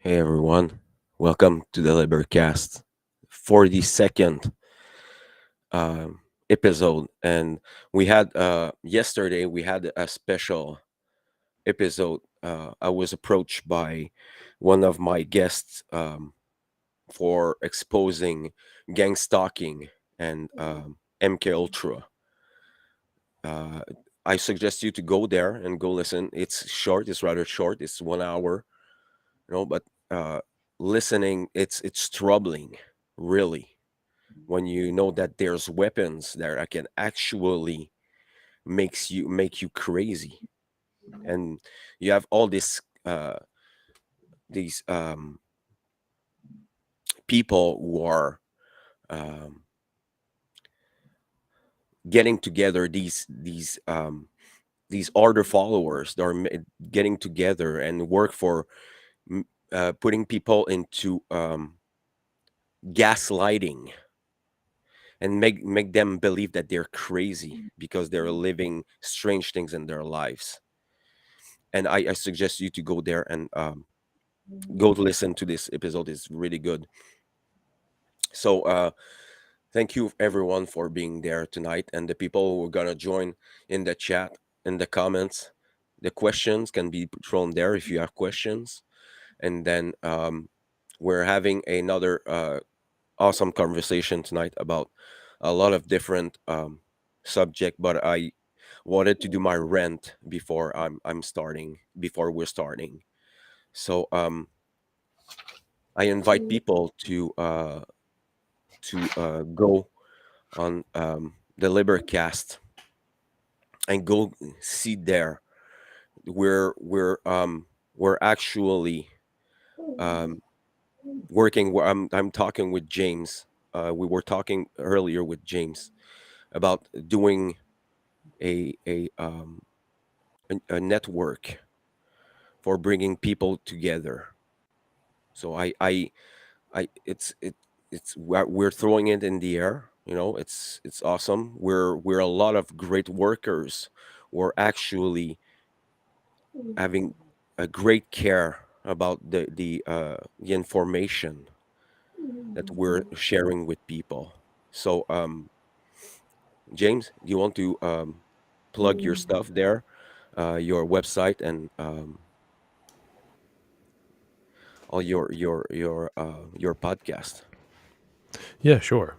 Hey everyone, welcome to the LIBERcast 42nd episode. And we had yesterday we had a special episode. I was approached by one of my guests for exposing gang stalking and MK Ultra. Uh, I suggest you to go there and go listen. It's short. It's rather short. It's 1 hour. But listening, it's troubling, really, when you know that there's weapons that can actually make you crazy, and you have all these people who are um, getting together. These order followers that are getting together and work for putting people into gaslighting and make them believe that they're crazy because they're living strange things in their lives. And I suggest you to go there and go to listen to this episode. It's really good. So thank you everyone for being there tonight, and the people who are gonna join in the chat, in the comments. The questions can be thrown there if you have questions. And then we're having another awesome conversation tonight about a lot of different subject, but I wanted to do my rant before before we're starting. So I invite people to go on the LIBERcast and go see there. We're actually um, working. I'm talking with James. We were talking earlier with James about doing a a network for bringing people together. So we're throwing it in the air. It's awesome. We're a lot of great workers. We're actually having a great care about the information that we're sharing with people. So James, do you want to plug your stuff there, your website, and all your podcast? Yeah, sure.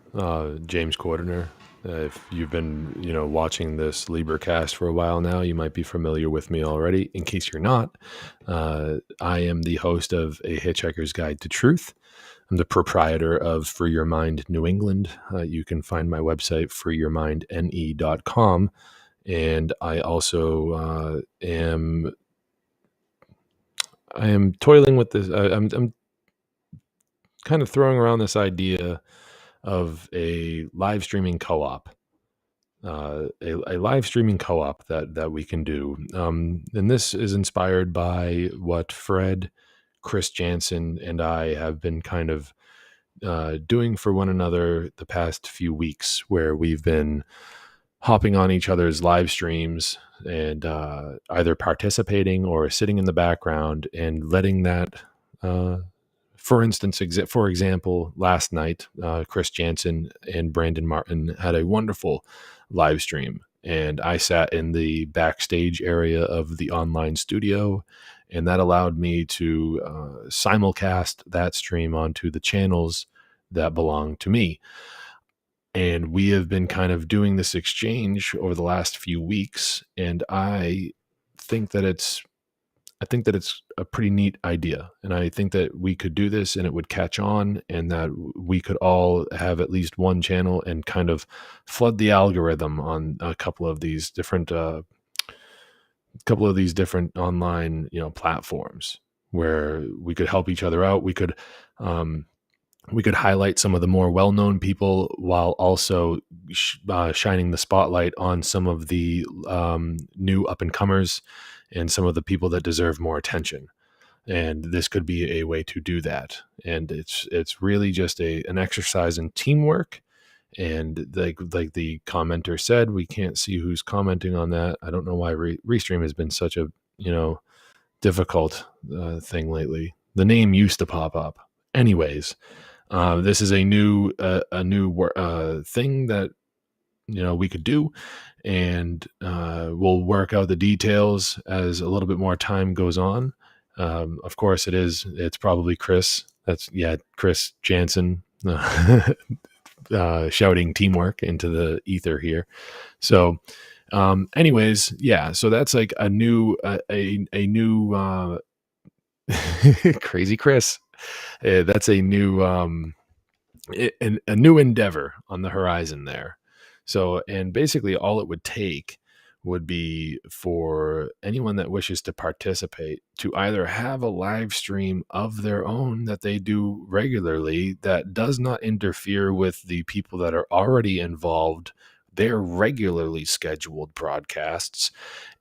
James Cordiner. If you've been, watching this LiberCast for a while now, you might be familiar with me already. In case you're not, I am the host of A Hitchhiker's Guide to Truth. I'm the proprietor of Free Your Mind New England. You can find my website, freeyourmindne.com. And I also I am toiling with this. I'm kind of throwing around this idea of a live streaming co-op, a live streaming co-op that we can do. And this is inspired by what Fred, Chris Jansen, and I have been kind of doing for one another the past few weeks, where we've been hopping on each other's live streams and either participating or sitting in the background and letting that For instance, for example, last night, Chris Jansen and Brandon Martin had a wonderful live stream, and I sat in the backstage area of the online studio, and that allowed me to simulcast that stream onto the channels that belong to me. And we have been kind of doing this exchange over the last few weeks, and think that it's I think that it's a pretty neat idea. And I think that we could do this and it would catch on, and that we could all have at least one channel and kind of flood the algorithm on a couple of these different online, platforms where we could help each other out. Um, we could highlight some of the more well-known people while also shining the spotlight on some of the new up-and-comers and some of the people that deserve more attention. And this could be a way to do that. And it's really just an exercise in teamwork. And like the commenter said, we can't see who's commenting on that. I don't know why Restream has been such a difficult thing lately. The name used to pop up. Anyways, this is a new thing that we could do, and we'll work out the details as a little bit more time goes on. Of course, it's probably Chris. Chris Jansen shouting teamwork into the ether here. So, anyways, yeah. So that's like a new crazy Chris. That's a new a new endeavor on the horizon there. So, and basically all it would take would be for anyone that wishes to participate to either have a live stream of their own that they do regularly that does not interfere with the people that are already involved, their regularly scheduled broadcasts,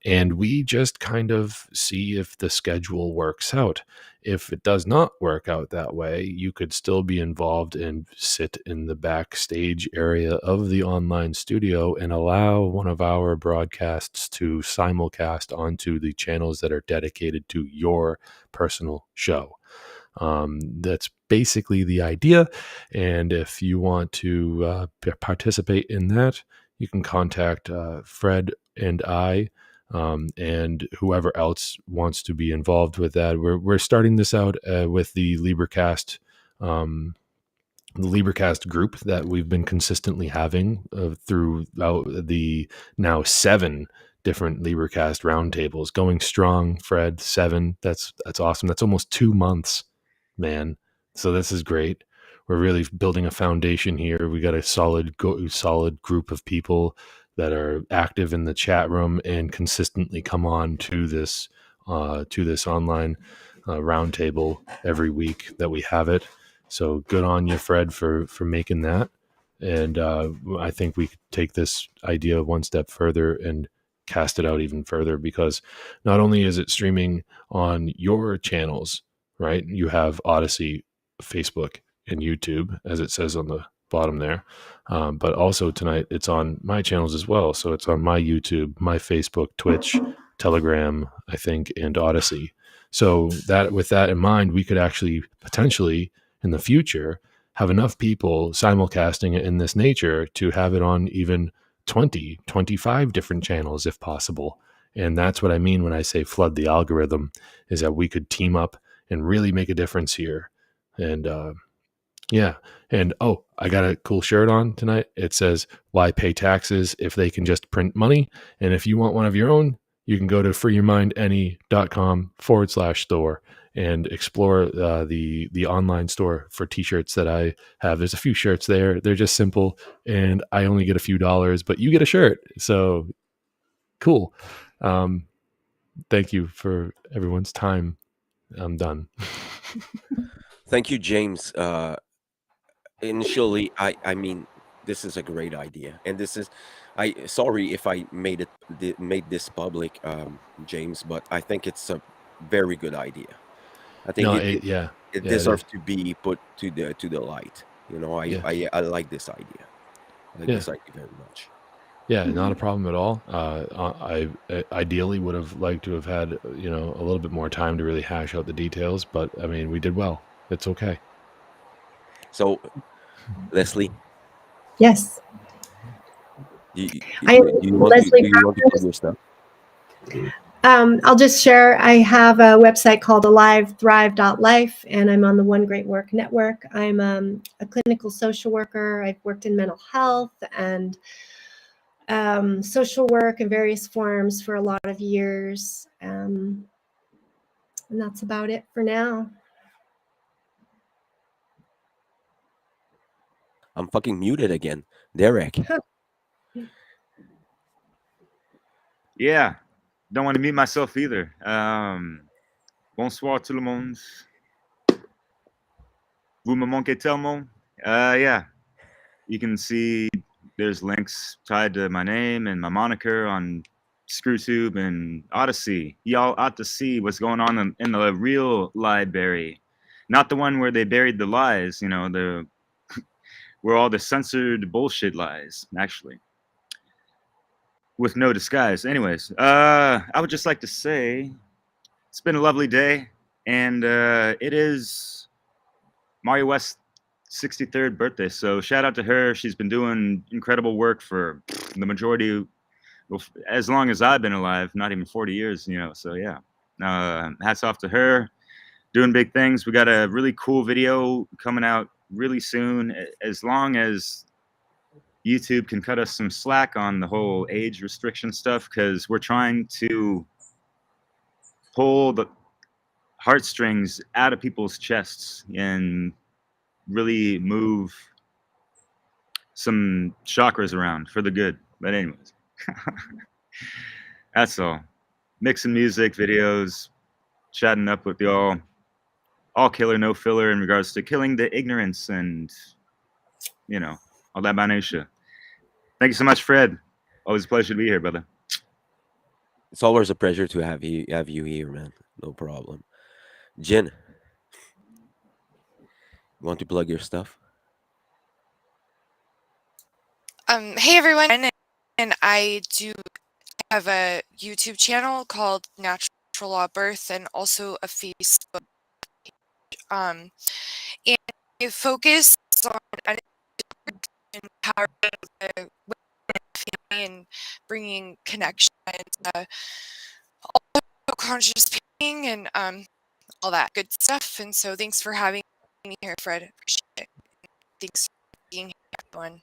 and we just kind of see if the schedule works out. If it does not work out that way, you could still be involved and sit in the backstage area of the online studio and allow one of our broadcasts to simulcast onto the channels that are dedicated to your personal show. That's basically the idea. And if you want to participate in that, you can contact Fred and I, and whoever else wants to be involved with that. We're starting this out with the LIBERcast group that we've been consistently having throughout the now 7 different LIBERcast roundtables, going strong. Fred, 7. That's awesome. That's almost 2 months, man. So this is great. We're really building a foundation here. We got a solid group of people that are active in the chat room and consistently come on to this online roundtable every week that we have it. So good on you, Fred, for making that. And I think we could take this idea one step further and cast it out even further, because not only is it streaming on your channels, right? You have Odyssey, Facebook, and YouTube, as it says on the bottom there. But also tonight it's on my channels as well. So it's on my YouTube, my Facebook, Twitch, Telegram, I think, and Odyssey. So that, with that in mind, we could actually potentially in the future have enough people simulcasting it in this nature to have it on even 20, 25 different channels if possible. And that's what I mean when I say flood the algorithm, is that we could team up and really make a difference here. And yeah. And I got a cool shirt on tonight. It says, "Why pay taxes if they can just print money?" And if you want one of your own, you can go to freeyourmindany.com/store and explore the online store for t-shirts that I have. There's a few shirts there. They're just simple, and I only get a few dollars, but you get a shirt. So cool. Thank you for everyone's time. I'm done. Thank you, James. Initially, I mean, this is a great idea, and this is, I sorry if I made this public, James, but I think it's a very good idea. I think No, it it deserves is. to be put to the light. Yeah. I like this idea. I like Yeah. this idea very much. Yeah, not a problem at all. I ideally would have liked to have had a little bit more time to really hash out the details, but I mean, we did well. It's okay. So, Leslie, Yes. do I'm you want to Leslie plug Powers. your stuff? I'll just share. I have a website called AliveThrive.life, and I'm on the One Great Work Network. I'm a clinical social worker. I've worked in mental health and social work in various forms for a lot of years. And that's about it for now. I'm fucking muted again. Derek. Yeah, don't want to mute myself either. Bonsoir tout le monde. Vous me manquez tellement. Yeah, you can see there's links tied to my name and my moniker on ScrewTube and Odyssey. Y'all ought to see what's going on in the real library, not the one where they buried the lies. You know, the where all the censored bullshit lies. Actually, with no disguise. Anyways, I would just like to say it's been a lovely day, and it is Mario West's 63rd birthday. So shout out to her. She's been doing incredible work for the majority, well, as long as I've been alive, not even 40 years, you know. So yeah, hats off to her. Doing big things. We got a really cool video coming out really soon. As long as YouTube can cut us some slack on the whole age restriction stuff, because we're trying to pull the heartstrings out of people's chests and really move some chakras around for the good. But anyways, that's all. Mixing music, videos, chatting up with y'all. All killer, no filler in regards to killing the ignorance and, you know, all that minutia. Thank you so much, Fred. Always a pleasure to be here, brother. It's always a pleasure to have you here, man. No problem. Jen, you want to plug your stuff? Hey everyone, and I do have a YouTube channel called Natural Law Birth and also a Facebook. And I focus on empowering the women and family and bringing connection and conscious parenting and all that good stuff. And so thanks for having me here, Fred. Appreciate it. Thanks for being here, everyone.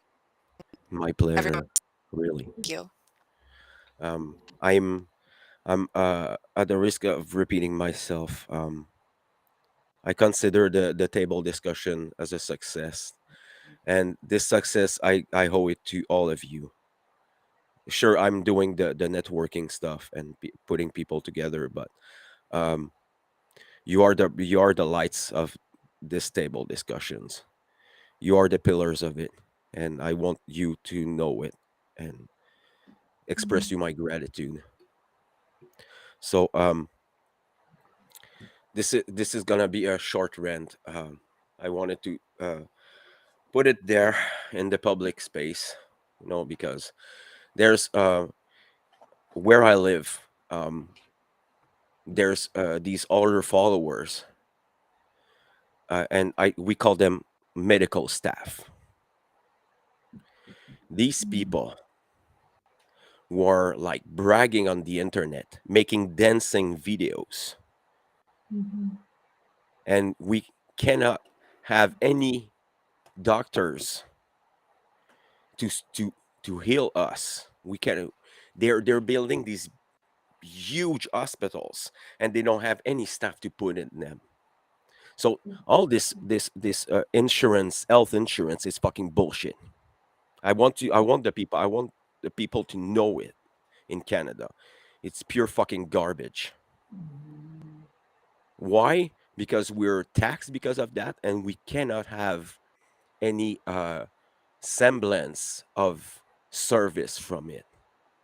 My Everyone, pleasure. Really. thank you. I'm at the risk of repeating myself. I consider the table discussion as a success, and this success I owe it to all of you. Sure, I'm doing the networking stuff and putting people together, but um, you are the lights of this table discussions. You are the pillars of it, and I want you to know it and express you my gratitude. So this is gonna be a short rant. I wanted to put it there in the public space, because there's where I live. There's these older followers, and I we call them medical staff. These people were like bragging on the internet, making dancing videos, and we cannot have any doctors to to heal us. We can. They're building these huge hospitals, and they don't have any staff to put in them. So all this insurance, health insurance, is fucking bullshit. I want the people to know it in Canada. It's pure fucking garbage. Why? Because we're taxed because of that, and we cannot have any semblance of service from it.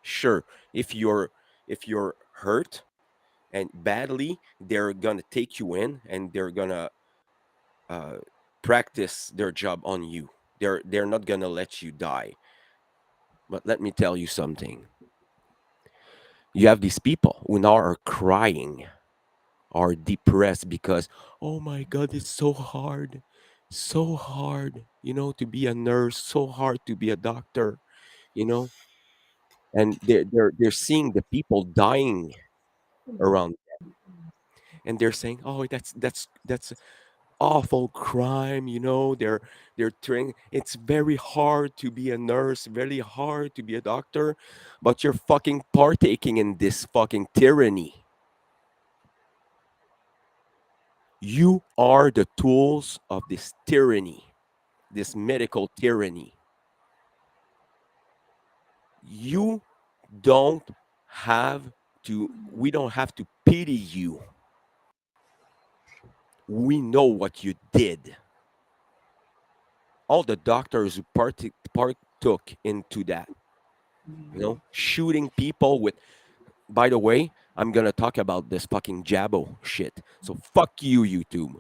Sure, if you're hurt and badly, they're gonna take you in and they're gonna uh, practice their job on you. They're not gonna let you die. But let me tell you something. You have these people who now are crying are depressed because, oh my God, it's so hard, to be a nurse, so hard to be a doctor, you know, and they're seeing the people dying around, and they're saying, oh, that's awful crime, they're trying, it's very hard to be a nurse, very hard to be a doctor, but you're fucking partaking in this fucking tyranny. You are the tools of this tyranny, this medical tyranny. You don't have we don't have to pity you. We know what you did. All the doctors who partook into that, shooting people with, by the way, I'm gonna talk about this fucking Jabo shit. So fuck you, YouTube.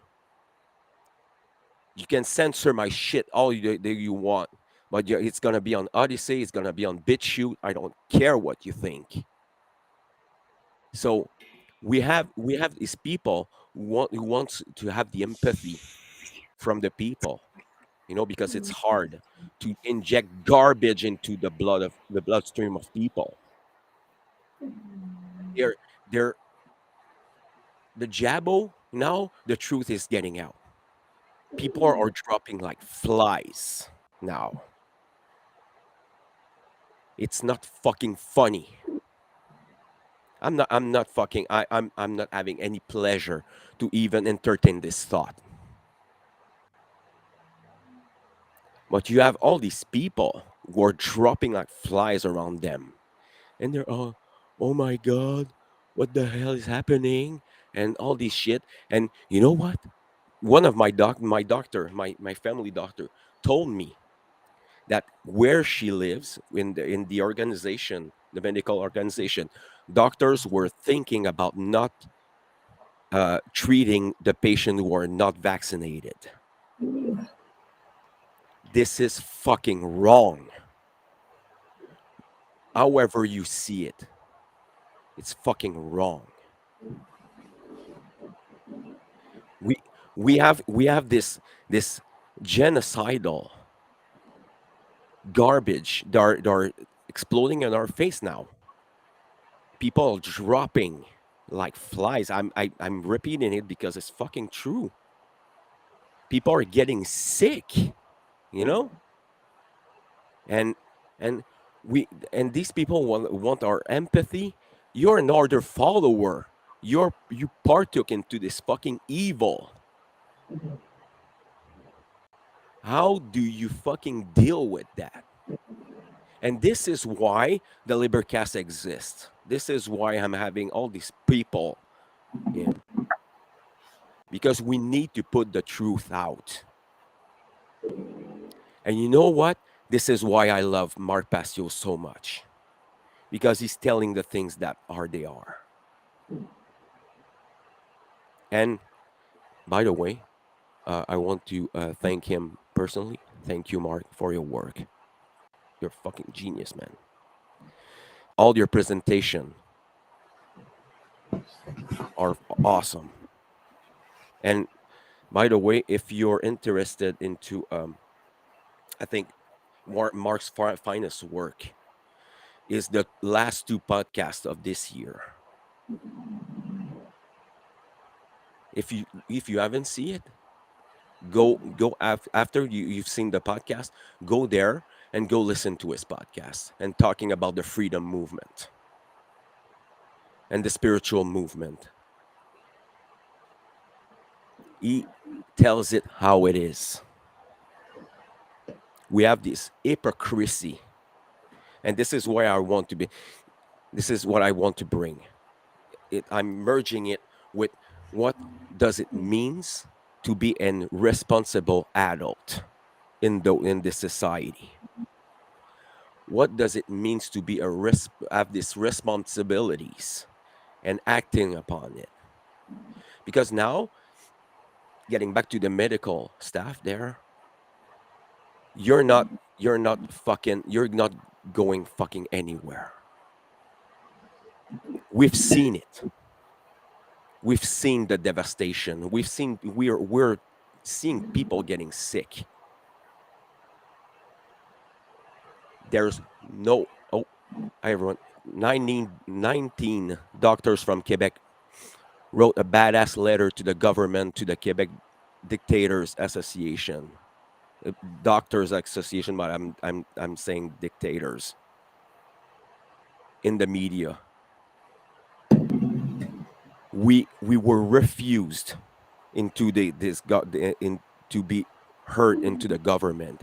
You can censor my shit all you want, but it's gonna be on Odyssey. It's gonna be on BitChute. I don't care what you think. So we have these people who wants to have the empathy from the people, because it's hard to inject garbage into the bloodstream of people. They're they're the Jabo now. The truth is getting out. People are dropping like flies now. It's not fucking funny. I'm not fucking I'm not having any pleasure to even entertain this thought. But you have all these people who are dropping like flies around them. And they're all, oh my God, what the hell is happening? And all this shit. And you know what? One of my doctor, my family doctor, told me that where she lives in the organization, the medical organization, doctors were thinking about not treating the patient who are not vaccinated. This is fucking wrong. However you see it, it's fucking wrong. We we have this genocidal garbage that are exploding in our face now. People dropping like flies. I'm repeating it because it's fucking true. People are getting sick, you know, and and and these people want our empathy. You're another follower. You partook into this fucking evil. How do you fucking deal with that? And this is why the LIBERcast exists. This is why I'm having all these people in, because we need to put the truth out. And you know what? This is why I love Mark Passio so much, because he's telling the things that they are. And by the way, I want to thank him personally. Thank you, Mark, for your work. You're a fucking genius, man. All your presentation are awesome. And by the way, if you're interested into, I think Mark's finest work is the last two podcasts of this year. If you haven't seen it, go after you've seen the podcast, go there and go listen to his podcast and talking about the freedom movement and the spiritual movement. He tells it how it is. We have this hypocrisy, and this is where I want to be. This is what I want to bring. I'm merging it with what does it means to be a responsible adult in this society. What does it means to be have these responsibilities and acting upon it? Because now, getting back to the medical staff there, you're not going fucking anywhere. We've seen it. We've seen the devastation. We're seeing people getting sick. There's no oh hi everyone. 19 doctors from Quebec wrote a badass letter to the government, to the Quebec Dictators Association. Doctors Association, but I'm saying dictators in the media. We were refused into in to be heard into the government.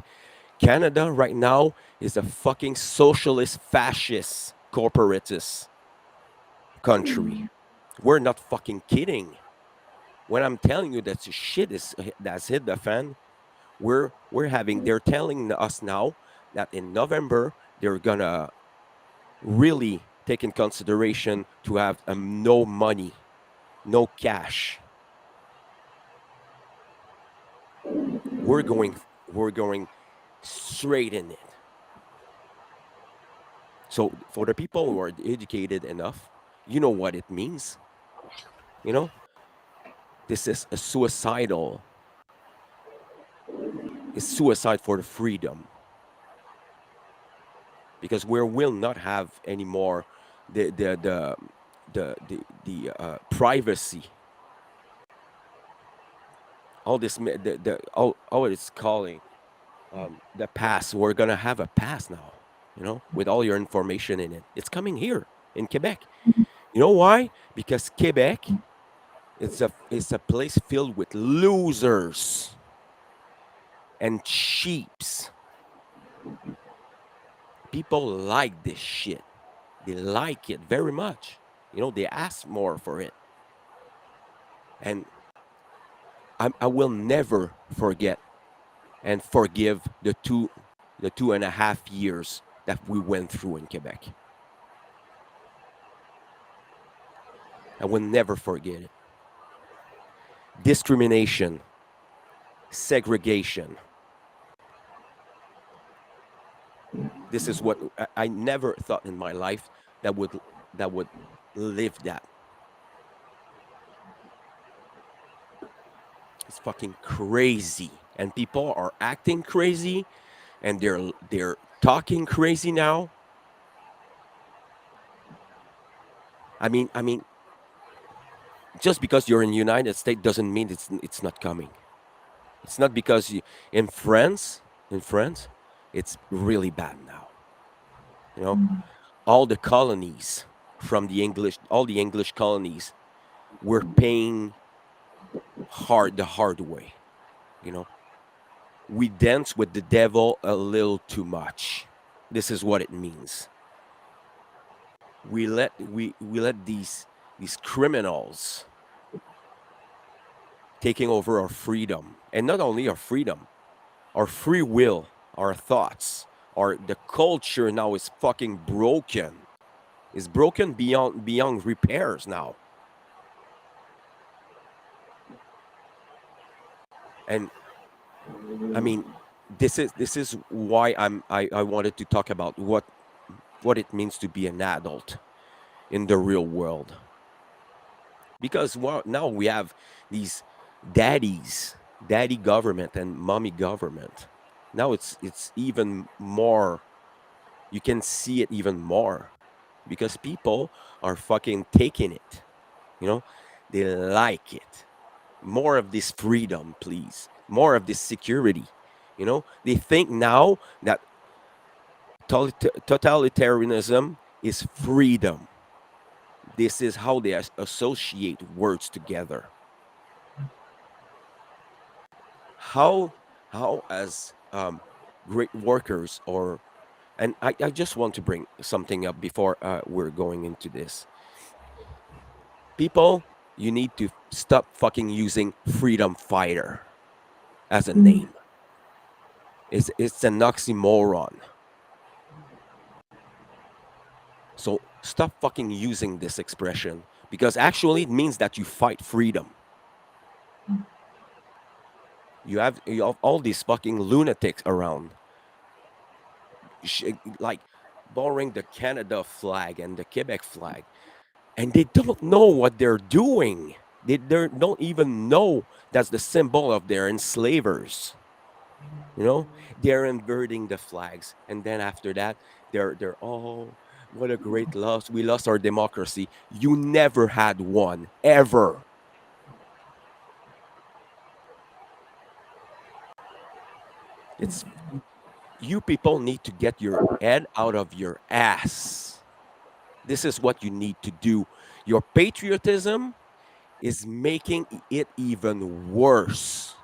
Canada right now is a fucking socialist, fascist, corporatist country. We're not fucking kidding. When I'm telling you that shit is that's hit the fan, we're having they're telling us now that in November they're gonna really take in consideration to have no money, no cash. We're going we're going straight in it. So for the people who are educated enough, you know what it means. You know, this is a suicidal. It's suicide for the freedom because we will not have anymore the privacy. All this all it's calling the pass. We're gonna have a pass now. You know, with all your information in it. It's coming here in Quebec. You know why? Because Quebec it's a place filled with losers and cheaps. People like this shit. They like it very much. You know, they ask more for it. And I will never forget and forgive the 2.5 years that we went through in Quebec. I will never forget it. Discrimination, segregation. This is what I never thought in my life that would live that. It's fucking crazy, and people are acting crazy, and they're talking crazy now. I mean, just because you're in the United States doesn't mean it's not coming. It's not because in France, it's really bad now. You know, all the colonies from all the English colonies were paying the hard way. You know, we dance with the devil a little too much. This is what it means. We let these criminals taking over our freedom, and not only our freedom, our free will, our thoughts, our the culture now is fucking broken. Is broken beyond repairs now. And I mean, this is why I wanted to talk about what it means to be an adult in the real world. Because well, now we have these daddy government and mommy government. Now it's even more. You can see it even more because people are fucking taking it. You know, they like it. More of this freedom, please. More of this security. You know, they think now that totalitarianism is freedom. This is how they associate words together. How as great workers or and I just want to bring something up before we're going into this. People, you need to stop fucking using freedom fighter as a name. It's an oxymoron. So stop fucking using this expression because actually it means that you fight freedom. You have all these fucking lunatics around, like borrowing the Canada flag and the Quebec flag, and they don't know what they're doing. They don't even know that's the symbol of their enslavers. You know, they're inverting the flags, and then after that, they're oh, what a great loss! We lost our democracy. You never had one ever. It's you people need to get your head out of your ass. This is what you need to do. Your patriotism is making it even worse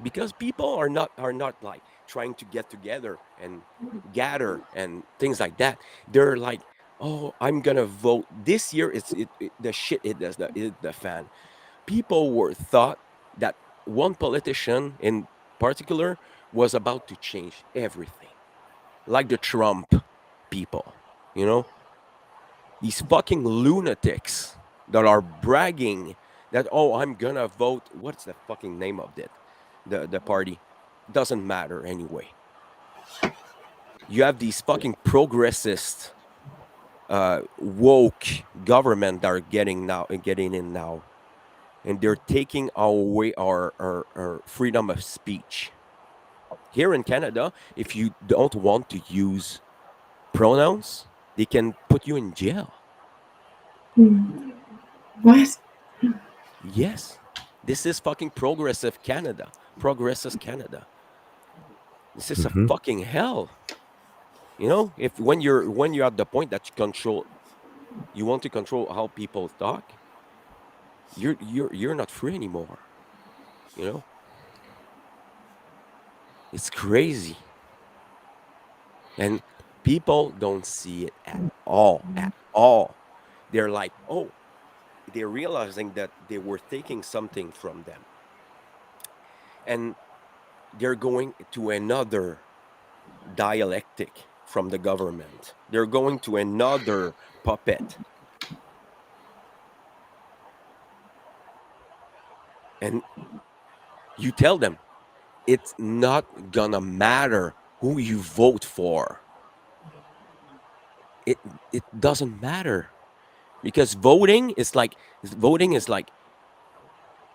because people are not like trying to get together and gather and things like that. They're like, oh, I'm gonna vote this year. The shit it does the fan. People were thought that one politician in particular was about to change everything, like the Trump people, you know, these fucking lunatics that are bragging that, oh, I'm gonna vote. What's the fucking name of it? The party doesn't matter anyway. You have these fucking progressist, woke government that are getting in now, and they're taking away our freedom of speech. Here in Canada, if you don't want to use pronouns, they can put you in jail. What? Yes. This is fucking progressive Canada. Progressive Canada. This is a Hmm. fucking hell. You know, if when you're at the point that you want to control how people talk, you're not free anymore. You know? It's crazy. And people don't see it at all. At all. They're like, oh, they're realizing that they were taking something from them. And they're going to another dialectic from the government. They're going to another puppet. And you tell them it's not gonna matter who you vote for. It it doesn't matter because voting is like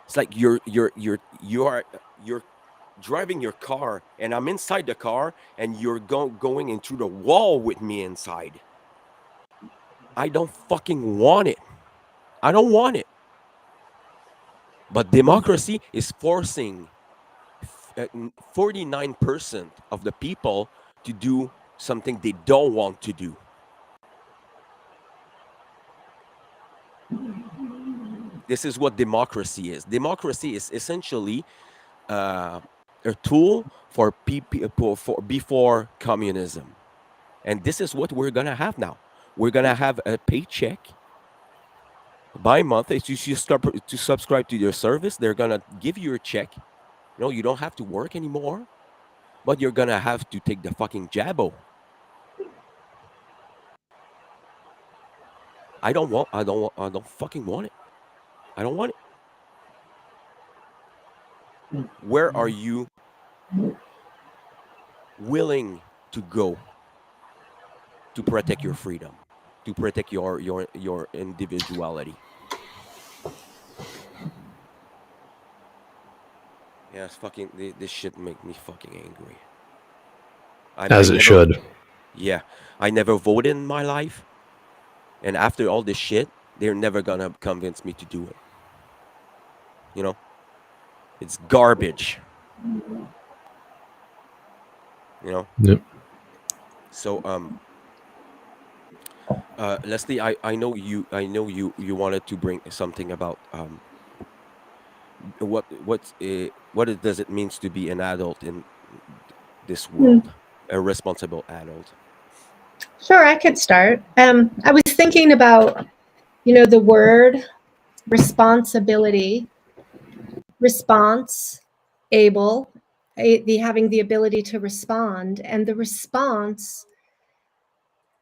it's like you're driving your car and I'm inside the car and you're going into the wall with me inside. I don't fucking want it. I don't want it. But democracy is forcing 49% of the people to do something they don't want to do. This is what democracy is. Democracy is essentially uh, a tool for people for before communism, and this is what we're gonna have now. We're gonna have a paycheck by month. If you start to subscribe to your service, they're gonna give you a check. No, you don't have to work anymore, but you're gonna have to take the fucking jabo. I don't fucking want it. I don't want it. Where are you willing to go to protect your freedom, to protect your individuality? Yeah, it's fucking this shit make me fucking angry. I As it never should. yeah, I never voted in my life, and after all this shit, they're never gonna convince me to do it. You know, it's garbage. You know, Yep. so Leslie, I know you wanted to bring something about does it means to be an adult in this Hmm. world, a responsible adult. Sure, I could start. I was thinking about, the word responsibility, response, able, the having the ability to respond, and the response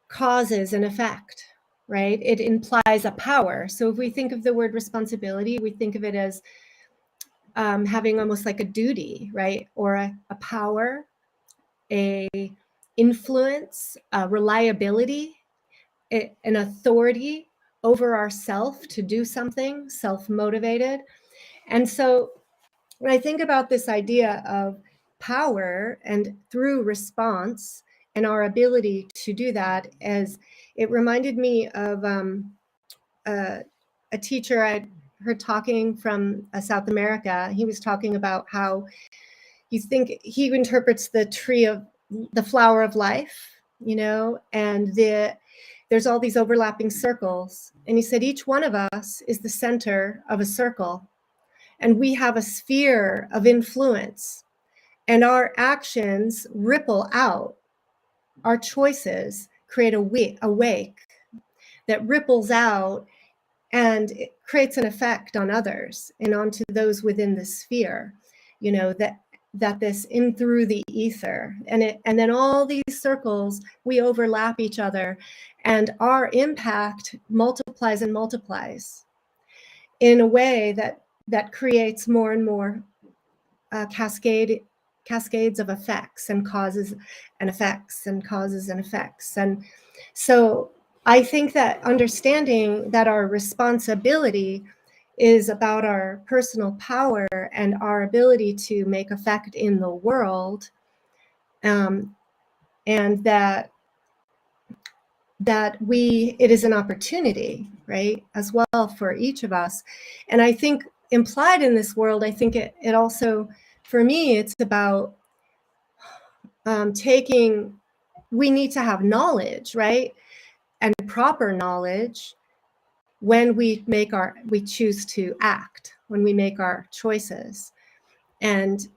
causes an effect, right? It implies a power. So if we think of the word responsibility, we think of it as having almost like a duty, right? Or a power, a influence, a reliability, an authority, over ourself to do something, self-motivated. And so when I think about this idea of power and through response and our ability to do that, as it reminded me of a teacher I'd heard talking from South America. He was talking about how he interprets the flower of life, and there's all these overlapping circles. And he said each one of us is the center of a circle, and we have a sphere of influence, and our actions ripple out. Our choices create a wake that ripples out, and it creates an effect on others and onto those within the sphere, that this in through the ether, and then all these circles, we overlap each other, and our impact multiplies and multiplies in a way that creates more and more cascades of effects and causes and effects and causes and effects. And so I think that understanding that our responsibility is about our personal power and our ability to make effect in the world, and that it is an opportunity, right, as well for each of us. And I think implied in this world, I think it also, for me, it's about we need to have knowledge, right, and proper knowledge when we choose to act, when we make our choices. And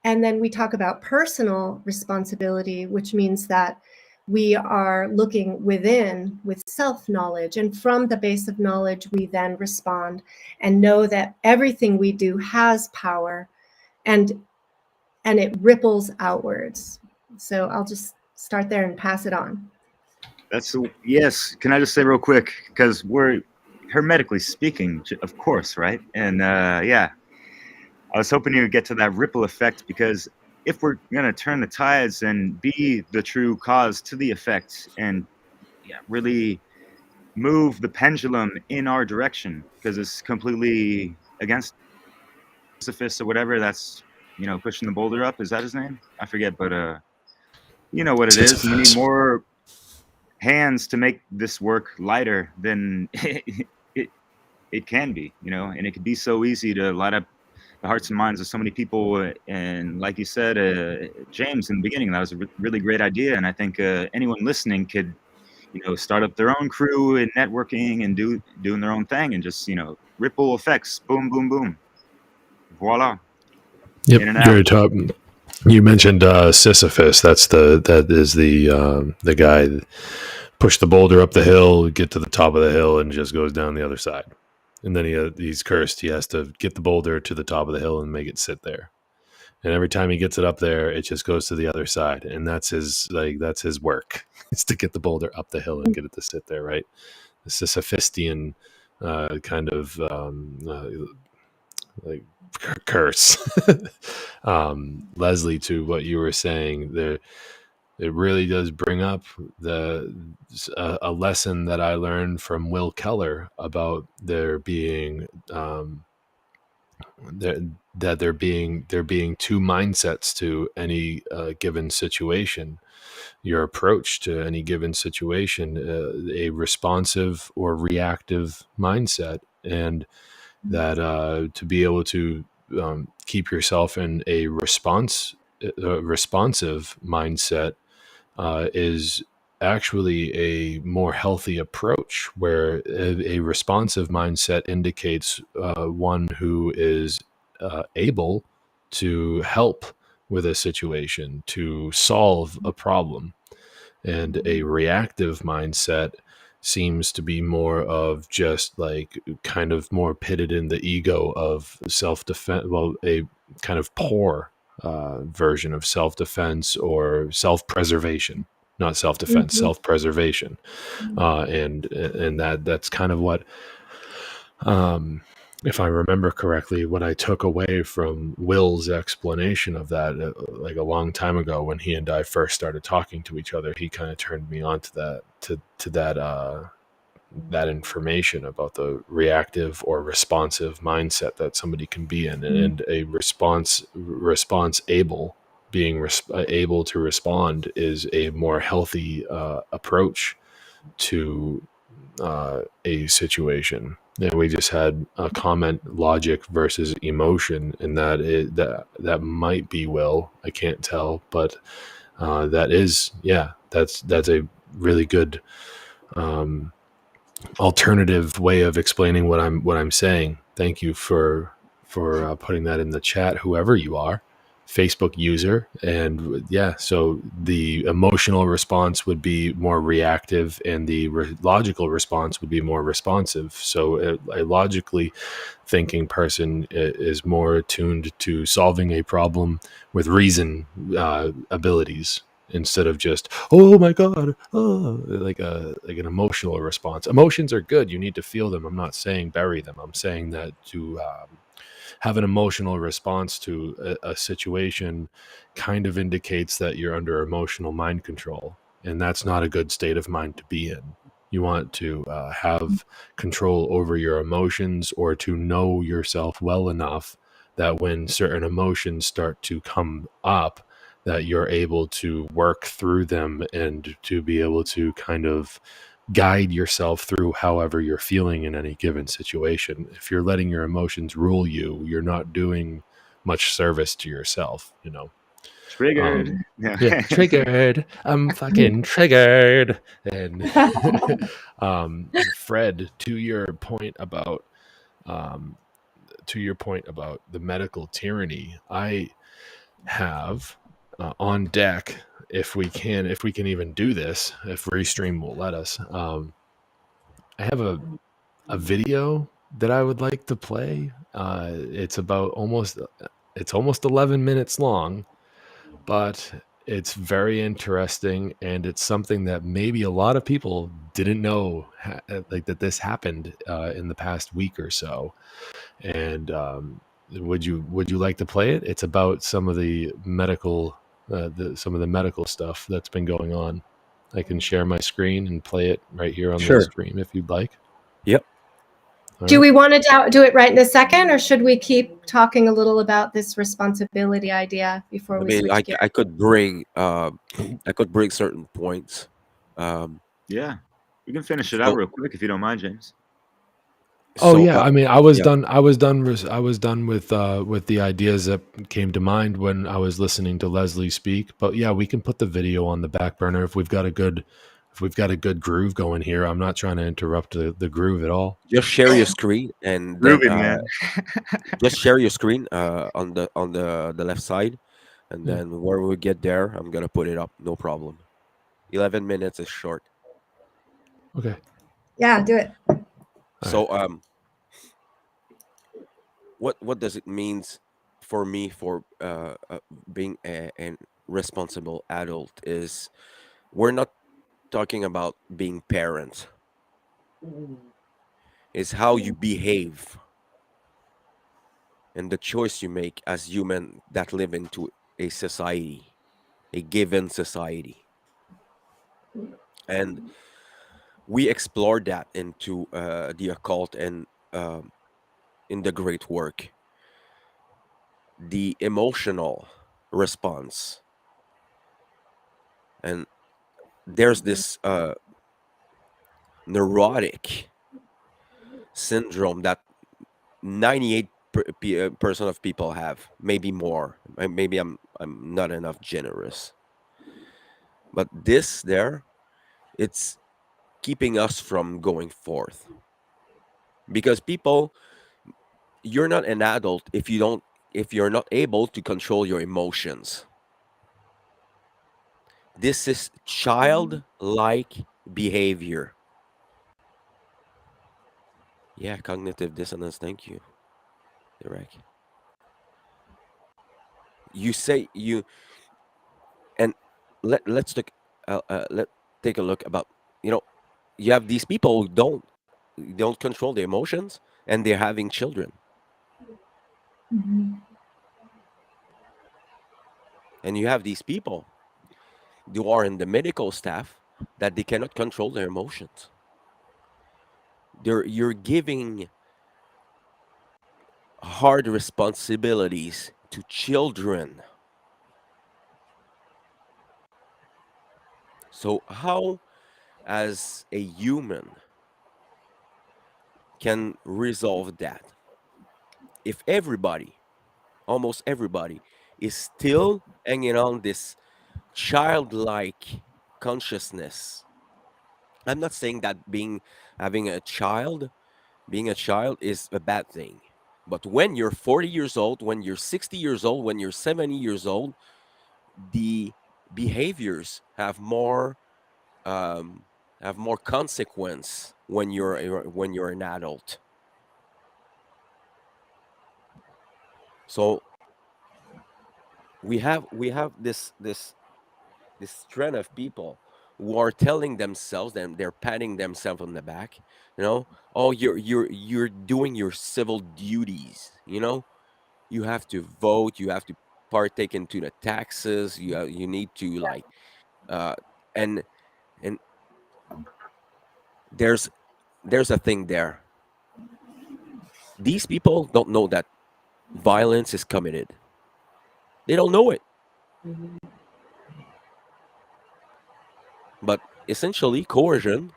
then we talk about personal responsibility, which means that we are looking within with self-knowledge, and from the base of knowledge we then respond and know that everything we do has power, and it ripples outwards. So I'll just start there and pass it on. Yes. Can I just say real quick, because we're hermetically speaking, of course, right? And yeah, I was hoping you would get to that ripple effect, because if we're gonna turn the tides and be the true cause to the effect, and really move the pendulum in our direction, because it's completely against Sisyphus or whatever, that's pushing the boulder up. Is that his name? I forget, but you know what it is. We need more hands to make this work lighter than it can be, and it could be so easy to light up the hearts and minds of so many people. And like you said, James, in the beginning, that was a really great idea. And I think anyone listening could, start up their own crew and networking and doing their own thing, and just, ripple effects. Boom, boom, boom. Voila. Yep. In and Very out. top. You mentioned Sisyphus. That is the guy that pushed the boulder up the hill, get to the top of the hill, and just goes down the other side. And then he's cursed. He has to get the boulder to the top of the hill and make it sit there. And every time he gets it up there, it just goes to the other side. And that's his work, is to get the boulder up the hill and get it to sit there, right? The Sisyphistian kind of like curse. Leslie, to what you were saying there, it really does bring up a lesson that I learned from Will Keller about there being there being two mindsets to any given situation. Your approach to any given situation, a responsive or reactive mindset, and that to be able to keep yourself in a responsive mindset is actually a more healthy approach, where a responsive mindset indicates one who is able to help with a situation, to solve a problem. And a reactive mindset seems to be more of just like kind of more pitted in the ego of self-defense, well, a kind of poor version of self-defense or self-preservation. Not self-defense, self-preservation, and that's kind of what, if I remember correctly, what I took away from Will's explanation of that, like a long time ago when he and I first started talking to each other. He kind of turned me on to that that information about the reactive or responsive mindset that somebody can be in, and a response able being able to respond is a more healthy approach to a situation. And we just had a comment: logic versus emotion, and that might be Will. I can't tell, but that is, yeah, that's a really good alternative way of explaining what I'm saying. Thank you for putting that in the chat, whoever you are, Facebook user. And yeah, so the emotional response would be more reactive, and the logical response would be more responsive. So a logically thinking person is more attuned to solving a problem with reason abilities, instead of just, oh my god, oh, like an emotional response. Emotions are good, you need to feel them. I'm not saying bury them. I'm saying that to have an emotional response to a situation kind of indicates that you're under emotional mind control, and that's not a good state of mind to be in. You want to have control over your emotions, or to know yourself well enough that when certain emotions start to come up, that you're able to work through them, and to be able to kind of guide yourself through however you're feeling in any given situation. If you're letting your emotions rule you, you're not doing much service to yourself, you know. Triggered. Yeah. Yeah, triggered. I'm fucking triggered. And Fred, to your point about the medical tyranny, I have on deck, if we can even do this, if Restream will let us. I have a video that I would like to play. It's almost 11 minutes long, but it's very interesting, and it's something that maybe a lot of people didn't know, like that this happened in the past week or so. And would you like to play it? It's about some of the medical stuff that's been going on. I can share my screen and play it right here on the Sure. stream if you'd like. Yep. All Do right. we want to do it right in a second, or should we keep talking a little about this responsibility idea before I we mean, switch gears? I could bring I could bring certain points. Yeah. We can finish it out So real quick if you don't mind, James. Oh so yeah, I mean, I was yeah, done. I was done with the ideas that came to mind when I was listening to Leslie speak. But yeah, we can put the video on the back burner if we've got a good groove going here. I'm not trying to interrupt the groove at all. just share your screen, and then Groovy, man. just share your screen on the left side, and Yeah. then when we get there, I'm gonna put it up. No problem. 11 minutes is short. Okay. Yeah, do it. All right. So what does it means for me for being an responsible adult is we're not talking about being parents. It's how you behave and the choice you make as human that live into a society, a given society. And we explored that into the occult and in the great work, the emotional response. And there's this neurotic syndrome that 98% of people have, maybe more. Maybe I'm not enough generous, but this there, it's keeping us from going forth because people, you're not an adult if you're not able to control your emotions. This is childlike behavior. Yeah, cognitive dissonance. Thank you, Derek. You say you and let's look. Let take a look about you know you have these people who don't control their emotions and they're having children, and you have these people who are in the medical staff that they cannot control their emotions. you're giving hard responsibilities to children. So how, as a human, can resolve that if everybody, almost everybody, is still hanging on this childlike consciousness? I'm not saying that having a child, being a child is a bad thing. But when you're 40 years old, when you're 60 years old, when you're 70 years old, the behaviors um, have more consequence when you're an adult. So we have this trend of people who are telling themselves, and they're patting themselves on the back, oh, you're doing your civil duties, you have to vote, you have to partake into the taxes, you need to, like, uh and and there's there's a thing there. These people don't know that violence is committed. They don't know it. But essentially, coercion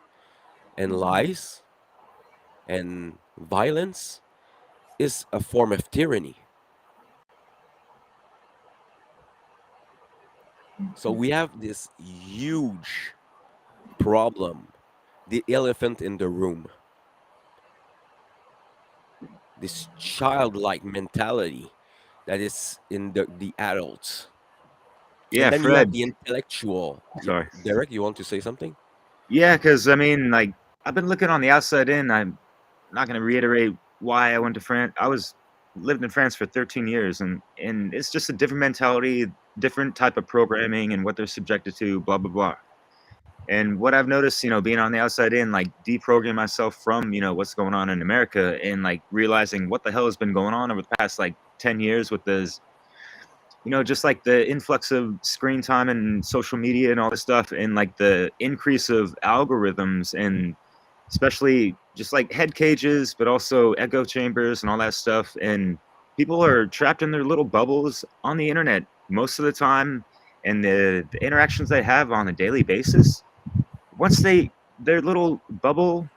and lies and violence is a form of tyranny. So we have this huge problem, the elephant in the room, this childlike mentality that is in the adults. And Yeah, then you have Fred. the intellectual. Sorry. Derek, you want to say something? Yeah, because I mean, like, I've been looking on the outside in. I'm not going to reiterate why I went to France. I was lived in France for 13 years, and it's just a different mentality, different type of programming, and what they're subjected to. Blah blah blah. And what I've noticed, being on the outside in, like deprogramming myself from, what's going on in America, and like realizing what the hell has been going on over the past like 10 years with this, just like the influx of screen time and social media and all this stuff, and like the increase of algorithms, and especially just like head cages, but also echo chambers and all that stuff. And people are trapped in their little bubbles on the internet most of the time. And the interactions they have on a daily basis, once their little bubble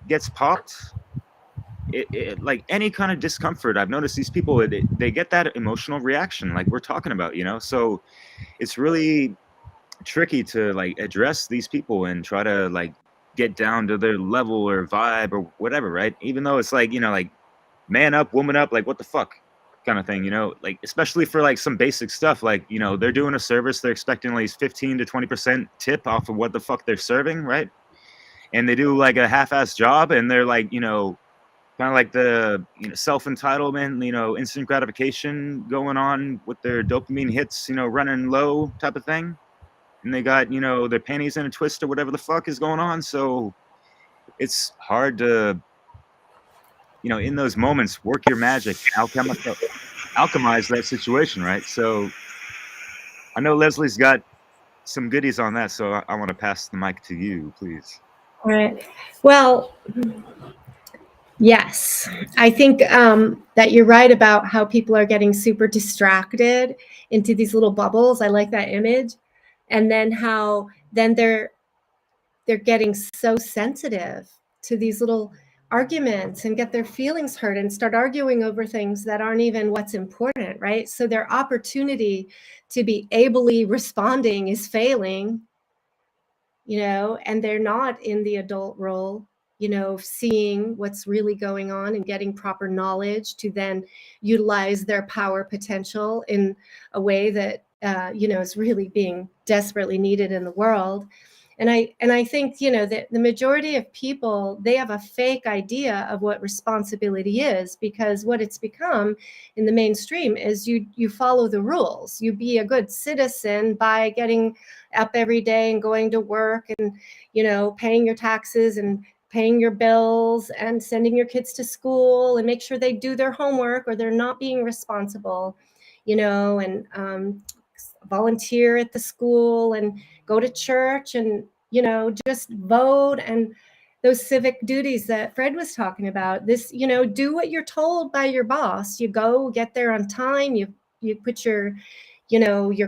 gets popped, like any kind of discomfort, I've noticed these people, they get that emotional reaction like we're talking about, so it's really tricky to like address these people and try to like get down to their level or vibe or whatever, right? Even though it's like, like man up, woman up, like what the fuck kind of thing, like especially for like some basic stuff, like, they're doing a service, they're expecting at least 15 to 20% tip off of what the fuck they're serving, right? And they do like a half-ass job, and they're like, kind of like the self-entitlement, instant gratification going on with their dopamine hits, running low type of thing. And they got, their panties in a twist or whatever the fuck is going on. So it's hard to, in those moments, work your magic, alchemize that situation, right? So I know Leslie's got some goodies on that, so I want to pass the mic to you, please. All right. Well, yes, I think that you're right about how people are getting super distracted into these little bubbles. I like that image. And then how then they're getting so sensitive to these little arguments and get their feelings hurt and start arguing over things that aren't even what's important, right? So their opportunity to be ably responding is failing, and they're not in the adult role, seeing what's really going on and getting proper knowledge to then utilize their power potential in a way that is really being desperately needed in the world. And I think that the majority of people, they have a fake idea of what responsibility is, because what it's become in the mainstream is you follow the rules. You be a good citizen by getting up every day and going to work and paying your taxes and paying your bills and sending your kids to school and make sure they do their homework or they're not being responsible, and volunteer at the school and go to church and just vote. And those civic duties that Fred was talking about. This, do what you're told by your boss. You go get there on time. You put your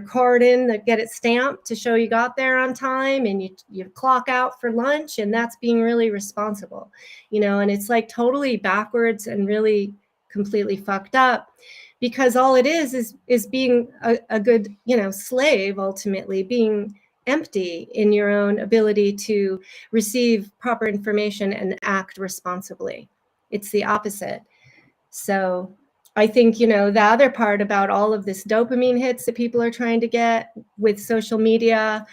card in, that get it stamped to show you got there on time, and you clock out for lunch, and that's being really responsible, and it's like totally backwards and really completely fucked up, because all it is being a good, slave, ultimately being empty in your own ability to receive proper information and act responsibly. It's the opposite. So I think, the other part about all of this dopamine hits that people are trying to get with social media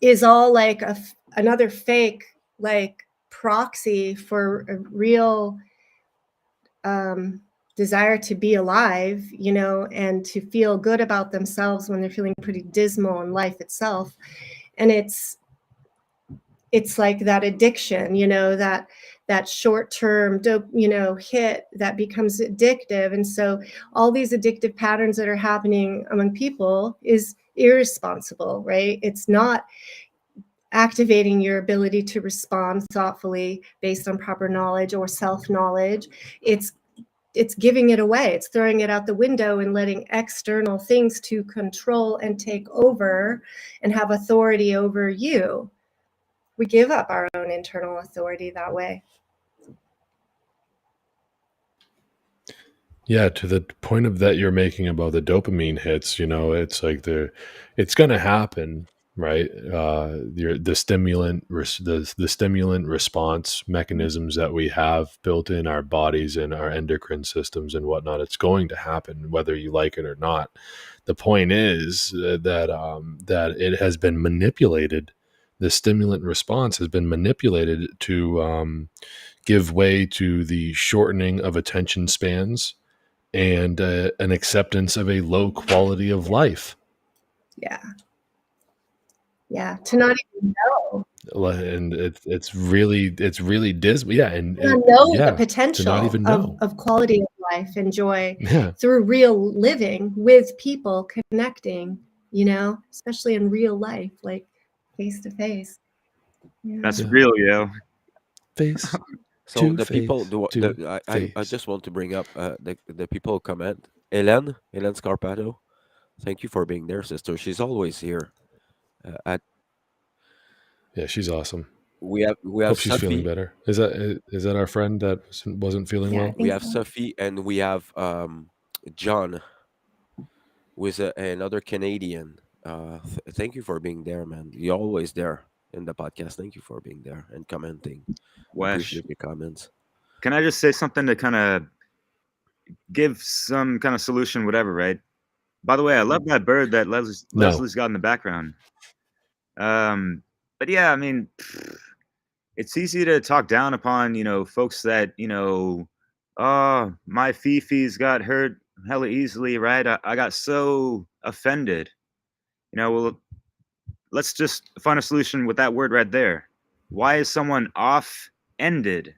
is all like another fake, like, proxy for a real desire to be alive, and to feel good about themselves when they're feeling pretty dismal in life itself. And it's like that addiction, that short-term hit that becomes addictive. And so all these addictive patterns that are happening among people is irresponsible, right? It's not activating your ability to respond thoughtfully based on proper knowledge or self-knowledge. It's giving it away. It's throwing it out the window and letting external things to control and take over and have authority over you. We give up our own internal authority that way. Yeah, to the point of that you're making about the dopamine hits, it's like it's going to happen, right? The stimulant response mechanisms that we have built in our bodies and our endocrine systems and whatnot, it's going to happen whether you like it or not. The point is that it has been manipulated. The stimulant response has been manipulated to give way to the shortening of attention spans and an acceptance of a low quality of life. Yeah, to not even know. And it's really dismal. Yeah, and the potential to not even know. Of quality of life and joy through real living with people, connecting, especially in real life, like face to face. That's real, yo. Face. So the people, I just want to bring up the people comment. Hélène Scarpato, thank you for being there, sister. She's always here. Yeah, she's awesome. We have Hope she's Sophie. feeling better. Is that our friend that wasn't feeling well? We have Sophie, and we have John, who is another Canadian. Thank you for being there, man. You're always there in the podcast. Thank you for being there and commenting. Appreciate your comments. Can I just say something to kind of give some kind of solution, whatever, right? By the way, I love that bird that Leslie's got in the background. But yeah, I mean, it's easy to talk down upon, folks that, oh, my Fifi's got hurt hella easily, right? I got so offended. Well, let's just find a solution with that word right there. Why is someone off-ended?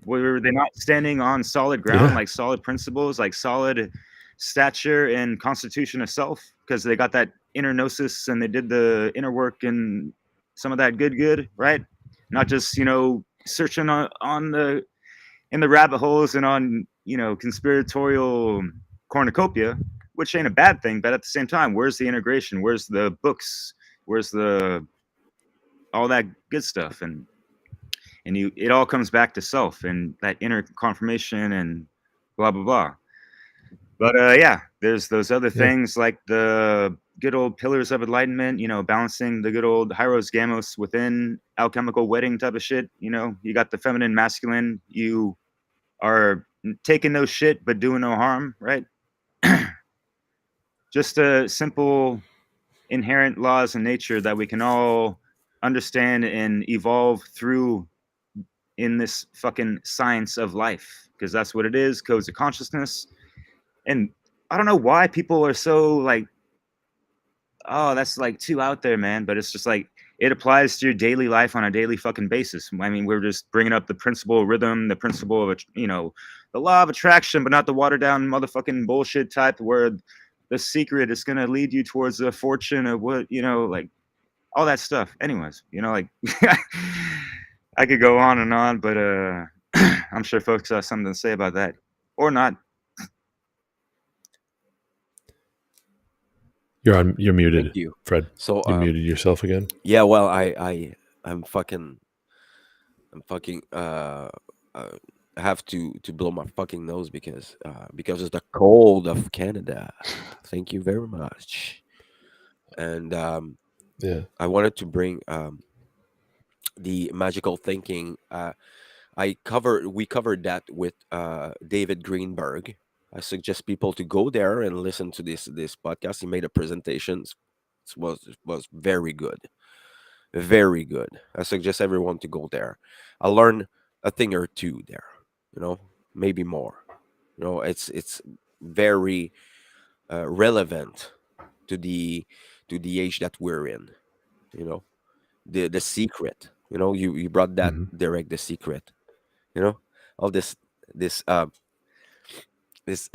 Were they not standing on solid ground, like solid principles, like solid stature and constitution of self? Because they got that inner gnosis and they did the inner work and some of that good, right? Not just, searching on in the rabbit holes and on, conspiratorial cornucopia, which ain't a bad thing. But at the same time, where's the integration? Where's the books? Where's all that good stuff? And it all comes back to self and that inner confirmation and blah, blah, blah. But yeah, there's those other things like the good old pillars of enlightenment, balancing the good old Hyros Gamos within alchemical wedding type of shit. You got the feminine, masculine. You are taking no shit but doing no harm, right? Just a simple inherent laws in nature that we can all understand and evolve through in this fucking science of life, because that's what it is, codes of consciousness. And I don't know why people are so like, oh, that's like too out there, man. But it's just like, it applies to your daily life on a daily fucking basis. I mean, we're just bringing up the principle of rhythm, the principle of, the law of attraction, but not the watered down motherfucking bullshit type where the secret is going to lead you towards the fortune of what, like all that stuff. Anyways, like I could go on, but I'm sure folks have something to say about that, or not. You're Thank muted, you. Fred. So You muted yourself again. yeah, well, I'm fucking uh have to blow my fucking nose because it's the cold of Canada. Thank you very much. And Yeah. I wanted to bring the magical thinking. We covered that with David Greenberg. I suggest people to go there and listen to this podcast. He made a presentation. It was very good, very good. I suggest everyone to go there. I learned a thing or two there. You know, maybe more. It's very relevant to the age that we're in. You know, the secret. You brought that Hmm. direct, the secret. You know, all this uh this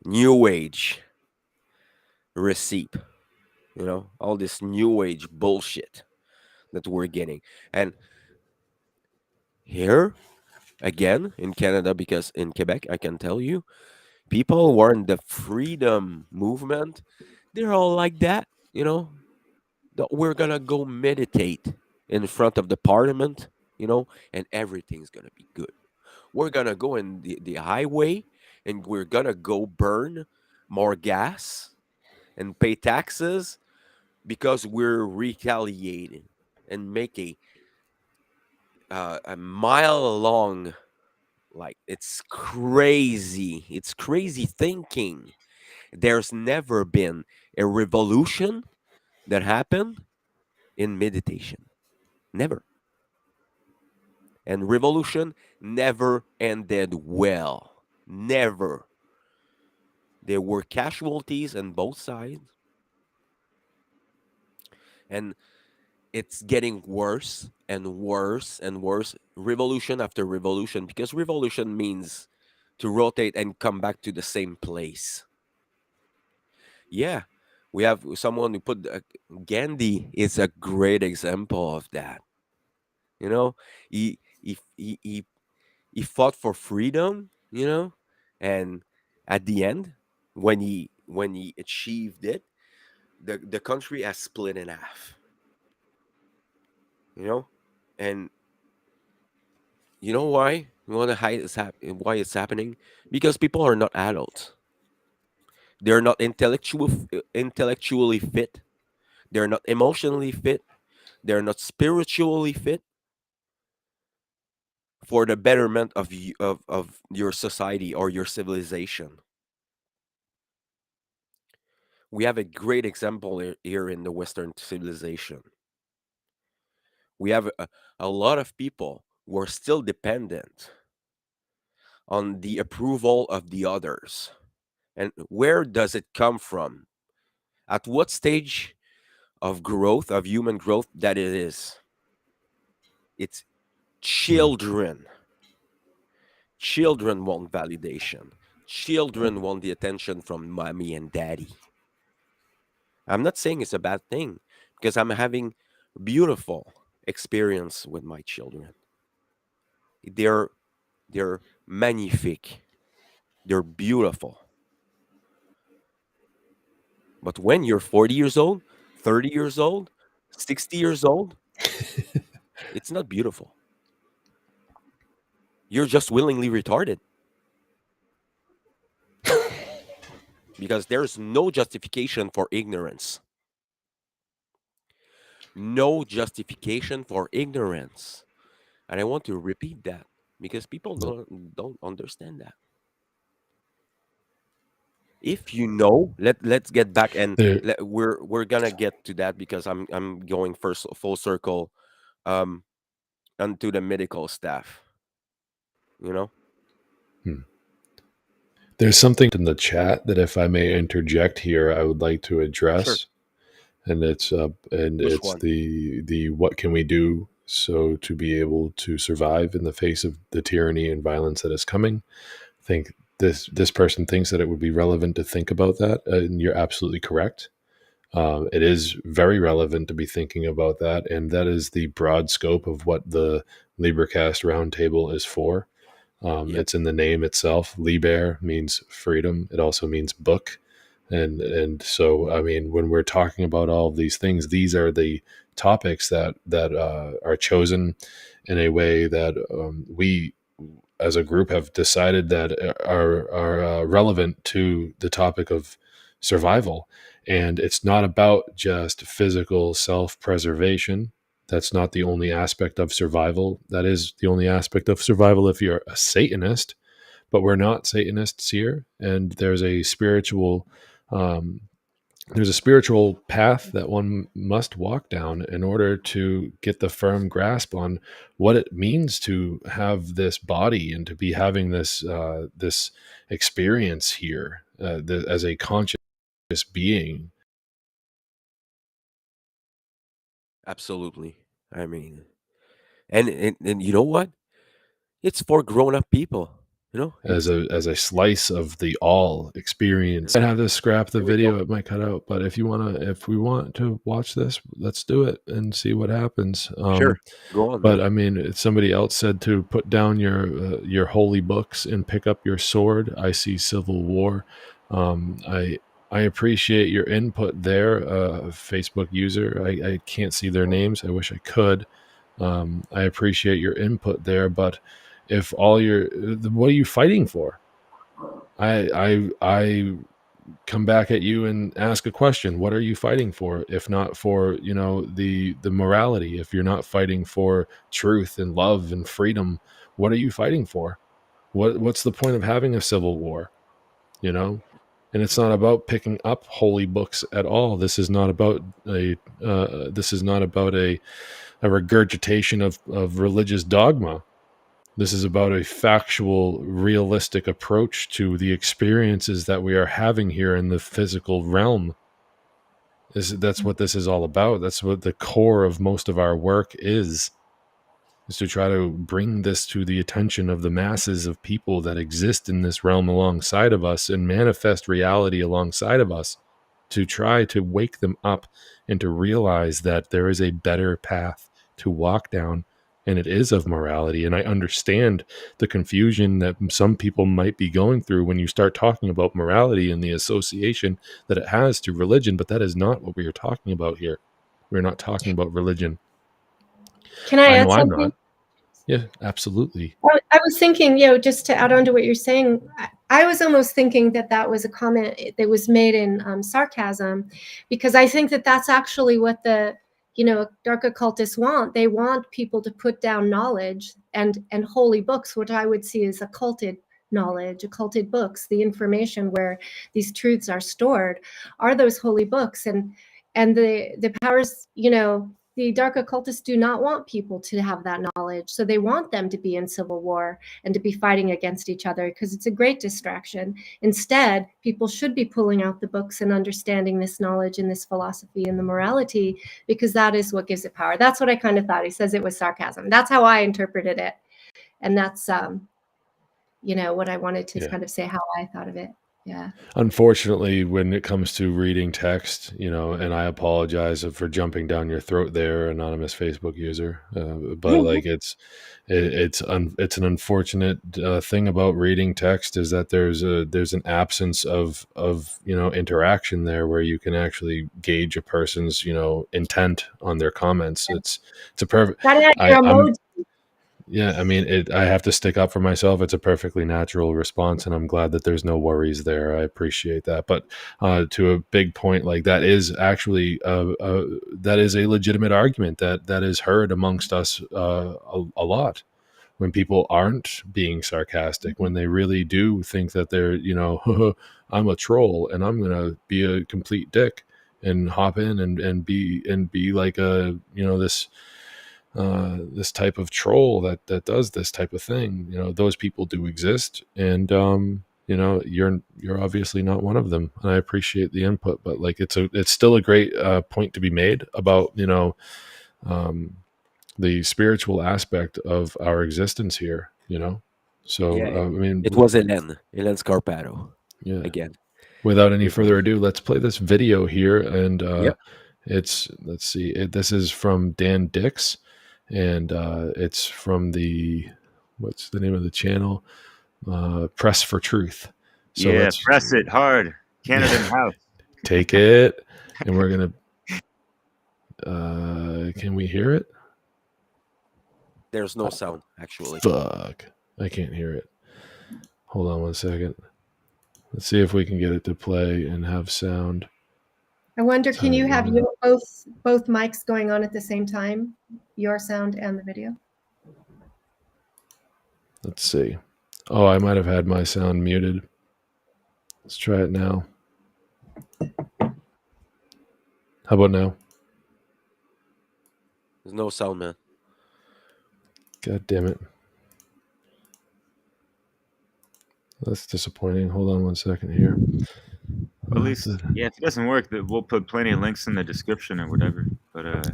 new age receipt. All this new age bullshit that we're getting. And here again in Canada, because in Quebec, I can tell you, people who are in the freedom movement, they're all like that. That we're gonna go meditate in front of the parliament, and everything's gonna be good. We're gonna go in the highway and we're gonna go burn more gas and pay taxes because we're retaliating and make a mile long, like, it's crazy thinking. There's never been a revolution that happened in meditation. Never. And revolution never ended well. Never. There were casualties on both sides, and it's getting worse and worse and worse, revolution after revolution, because revolution means to rotate and come back to the same place. Yeah, we have someone who put Gandhi is a great example of that. You know, he fought for freedom. And at the end, when he achieved it, the country has split in half. You know, and you know why? You want to hide why it's happening? Because people are not adults. They're not intellectually fit. They're not emotionally fit. They're not spiritually fit for the betterment of your society or your civilization. We have a great example here in the Western civilization. We have a lot of people who are still dependent on the approval of the others. And where does it come from? At what stage of growth, of human growth, that it is? It's Mm. children. Children want validation. Children want the attention from mommy and daddy. I'm not saying it's a bad thing, because I'm having beautiful experience with my children. They're they're magnifique. They're beautiful. But when you're 40 years old, 30 years old, 60 years old, it's not beautiful. You're just willingly retarded, because there's no justification for ignorance. No justification for ignorance. And I want to repeat that because people No. don't understand that. If you know, let's get back, and There. we're gonna get to that, because I'm going first full circle um onto the medical staff, you know? Hmm. There's something in the chat that, if I may interject here, I would like to Sure. address, and Which it's one? the what can we do so to be able to survive in the face of the tyranny and violence that is coming. I think this person thinks that it would be relevant to think about that, and you're absolutely correct. It is very relevant to be thinking about that, and that is the broad scope of what the LIBERcast Roundtable is for. Yep. It's in the name itself. Liber means freedom. It also means book, and so I mean, when we're talking about all of these things, these are the topics that are chosen in a way that we, as a group, have decided that are relevant to the topic of survival. And it's not about just physical self-preservation. That's not the only aspect of survival. That is the only aspect of survival if you're a Satanist, but we're not Satanists here. And um, there's a spiritual path that one must walk down in order to get the firm grasp on what it means to have this body and to be having this experience here, as a conscious being. Absolutely. I mean, and you know what? It's for grown-up people. as It's a slice of the all experience. I have to scrap the there we go. video; it might cut out. But if we want to watch this, let's do it and see what happens. Sure, go on, But man. I mean, somebody else said to put down your holy books and pick up your sword. I see civil war. I appreciate your input there, Facebook user. I can't see their names. I wish I could. I appreciate your input there, but if all your what are you fighting for? I come back at you and ask a question. What are you fighting for? If not for, the morality, if you're not fighting for truth and love and freedom, what are you fighting for? What's the point of having a civil war? You know? And it's not about picking up holy books at all. This is not about a regurgitation of religious dogma. This is about a factual, realistic approach to the experiences that we are having here in the physical realm. That's what this is all about. That's what the core of most of our work is to try to bring this to the attention of the masses of people that exist in this realm alongside of us and manifest reality alongside of us, to try to wake them up and to realize that there is a better path to walk down, and it is of morality. And I understand the confusion that some people might be going through when you start talking about morality and the association that it has to religion, but that is not what we are talking about here. We're not talking about religion. Can I I add know I'm something? not. Yeah, absolutely. I was thinking, just to add on to what you're saying, I was almost thinking that that was a comment that was made in sarcasm, because I think that that's actually what the, dark occultists want. They want people to put down knowledge and holy books, what I would see as occulted knowledge, occulted books, the information where these truths are stored, are those holy books. And the powers, the dark occultists do not want people to have that knowledge. So they want them to be in civil war and to be fighting against each other, because it's a great distraction. Instead, people should be pulling out the books and understanding this knowledge and this philosophy and the morality, because that is what gives it power. That's what I kind of thought. He says it was sarcasm. That's how I interpreted it. And that's, what I wanted to kind of say, how I thought of it. Yeah. Unfortunately, when it comes to reading text, and I apologize for jumping down your throat there, anonymous Facebook user. But like it's an unfortunate thing about reading text, is that there's an absence of interaction there where you can actually gauge a person's intent on their comments. It's a perfect. Gotta have your I'm emoji. Yeah, I mean, I have to stick up for myself. It's a perfectly natural response, and I'm glad that there's no worries there. I appreciate that. But to a big point, like that is actually that is a legitimate argument that is heard amongst us a lot, when people aren't being sarcastic, when they really do think that they're, I'm a troll and I'm gonna be a complete dick and hop in and be like this type of troll that does this type of thing. Those people do exist, and you're obviously not one of them. And I appreciate the input, but like it's still a great point to be made about um, the spiritual aspect of our existence here. So Yeah, I mean, it was Helen Scarpato yeah. again. without any further ado, let's play this video here. And Yep. let's see. This is from Dan Dix, and it's from what's the name of the channel? Press for Truth. So yeah, let's press it hard. Canada in the house. take it, and we're gonna. Can we hear it? There's no sound, actually. Fuck, I can't hear it. Hold on one second. Let's see if we can get it to play and have sound. I wonder, can you have both mics going on at the same time? Your sound and the video? Let's see. Oh, I might have had my sound muted. Let's try it now. How about now? There's no sound, man. God damn it. That's disappointing. Hold on one second here. At least, yeah, if it doesn't work, we'll put plenty of links in the description or whatever. But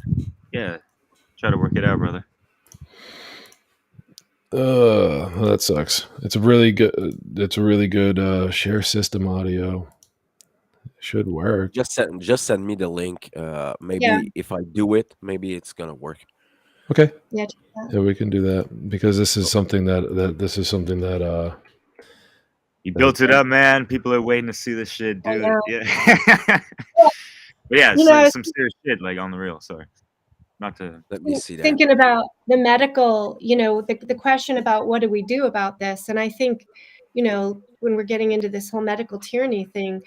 yeah, try to work it out, brother. That sucks. It's a really good share system audio. It should work. Just send me the link. Maybe if I do it, maybe it's gonna work. Okay. Yeah. Yeah, we can do that because this is something that You built it up, man. People are waiting to see this shit, dude. Yeah. But yeah, some serious shit, like on the real. Sorry, not to. Let me see that. Thinking about the medical, the question about what do we do about this, and I think, when we're getting into this whole medical tyranny thing,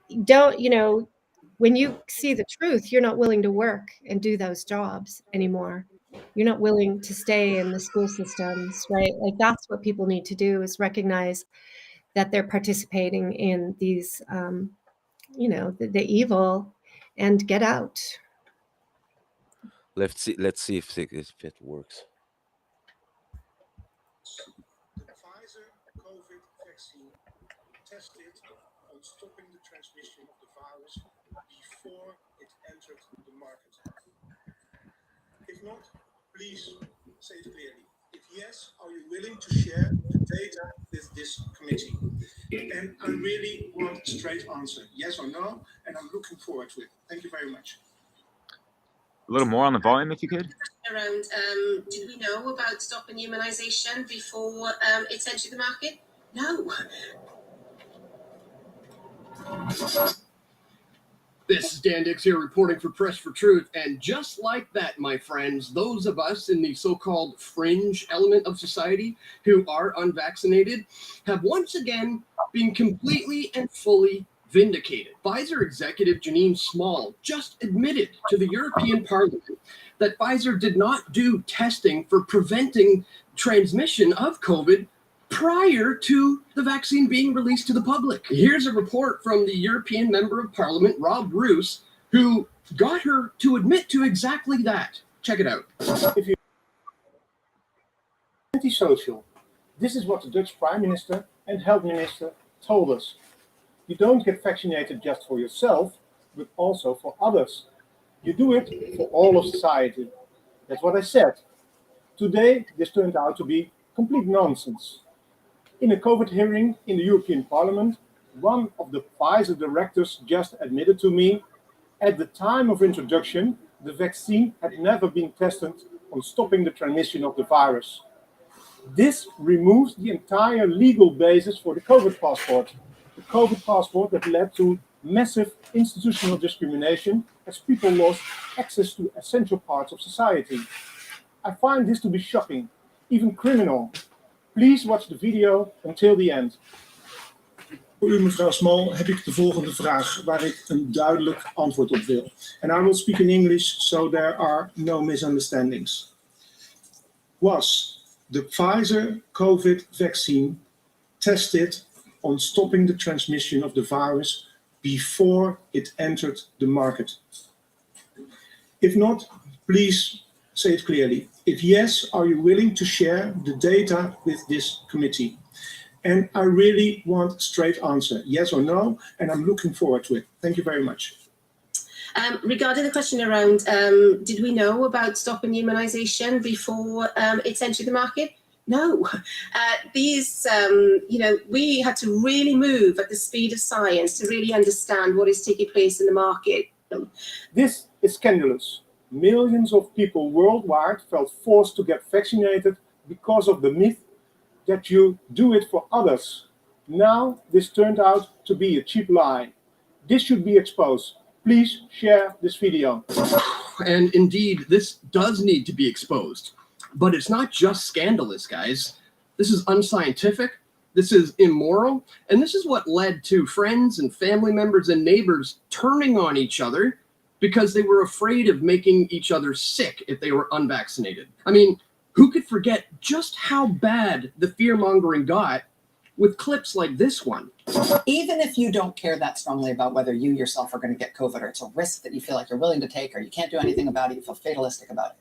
when you see the truth, you're not willing to work and do those jobs anymore. You're not willing to stay in the school systems, right? Like that's what people need to do, is recognize that they're participating in these, the evil, and get out. Let's see if it works. The Pfizer COVID vaccine tested on stopping the transmission of the virus before it entered the market. If not, please say it clearly. If yes, are you willing to share the data with this committee? And I really want a straight answer, yes or no, and I'm looking forward to it. Thank you very much. A little more on the volume, if you could. Around, did we know about stopping immunisation before it's entered the market? No. This is Dan Dix here reporting for Press for Truth, and just like that, my friends, those of us in the so-called fringe element of society who are unvaccinated have once again been completely and fully vindicated. Pfizer executive Janine Small just admitted to the European Parliament that Pfizer did not do testing for preventing transmission of COVID prior to the vaccine being released to the public. Here's a report from the European Member of Parliament, Rob Roos, who got her to admit to exactly that. Check it out. If you're antisocial, this is what the Dutch Prime Minister and Health Minister told us. You don't get vaccinated just for yourself, but also for others. You do it for all of society. That's what I said. Today, this turned out to be complete nonsense. In a COVID hearing in the European Parliament, one of the Pfizer directors just admitted to me, at the time of introduction, the vaccine had never been tested on stopping the transmission of the virus. This removes the entire legal basis for the COVID passport. The COVID passport that led to massive institutional discrimination as people lost access to essential parts of society. I find this to be shocking, even criminal. Please watch the video until the end. Voor u, mevrouw Small, heb ik de volgende vraag waar ik een duidelijk antwoord op wil. And I will speak in English so there are no misunderstandings. Was the Pfizer COVID vaccine tested on stopping the transmission of the virus before it entered the market? If not, please say it clearly. If yes, are you willing to share the data with this committee? And I really want a straight answer, yes or no, and I'm looking forward to it. Thank you very much. Regarding the question around, did we know about stopping immunisation before it's entered the market? No, we had to really move at the speed of science to really understand what is taking place in the market. This is scandalous. Millions of people worldwide felt forced to get vaccinated because of the myth that you do it for others. Now, this turned out to be a cheap lie. This should be exposed. Please share this video. And indeed, this does need to be exposed. But it's not just scandalous, guys. This is unscientific, this is immoral, and this is what led to friends and family members and neighbors turning on each other because they were afraid of making each other sick if they were unvaccinated. I mean, who could forget just how bad the fear-mongering got with clips like this one? Even if you don't care that strongly about whether you yourself are going to get COVID, or it's a risk that you feel like you're willing to take, or you can't do anything about it, you feel fatalistic about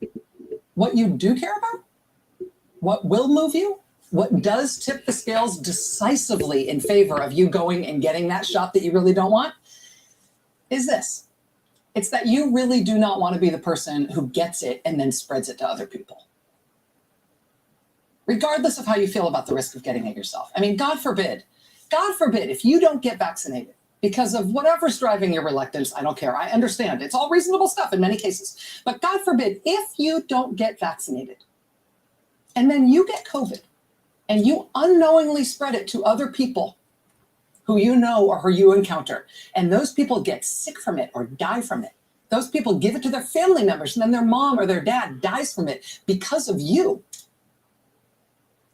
it. What you do care about, what will move you, what does tip the scales decisively in favor of you going and getting that shot that you really don't want, is this. It's that you really do not want to be the person who gets it and then spreads it to other people. Regardless of how you feel about the risk of getting it yourself. I mean, God forbid, if you don't get vaccinated because of whatever's driving your reluctance, I don't care. I understand. It's all reasonable stuff in many cases. But God forbid, if you don't get vaccinated and then you get COVID and you unknowingly spread it to other people who you know or who you encounter, and those people get sick from it or die from it, those people give it to their family members, and then their mom or their dad dies from it because of you.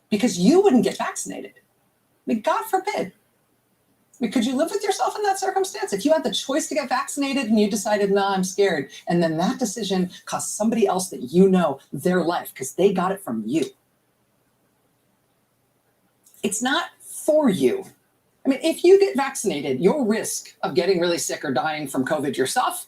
Because you wouldn't get vaccinated. I mean, God forbid. I mean, could you live with yourself in that circumstance? If you had the choice to get vaccinated and you decided, nah, I'm scared, and then that decision cost somebody else that you know their life because they got it from you. It's not for you. I mean, if you get vaccinated, your risk of getting really sick or dying from COVID yourself,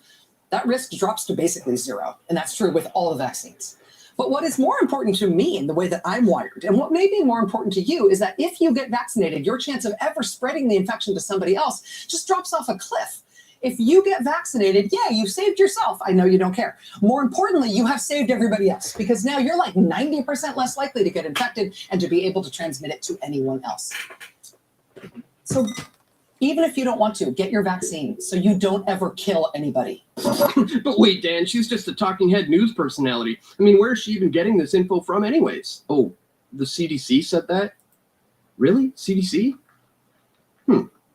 that risk drops to basically zero. And that's true with all the vaccines. But what is more important to me in the way that I'm wired, and what may be more important to you, is that if you get vaccinated, your chance of ever spreading the infection to somebody else just drops off a cliff. If you get vaccinated, yeah, you saved yourself. I know you don't care. More importantly, you have saved everybody else, because now you're like 90% less likely to get infected and to be able to transmit it to anyone else. So even if you don't want to, get your vaccine so you don't ever kill anybody. But wait, Dan, she's just a talking head news personality. I mean, where is she even getting this info from anyways? Oh, the CDC said that? Really? CDC?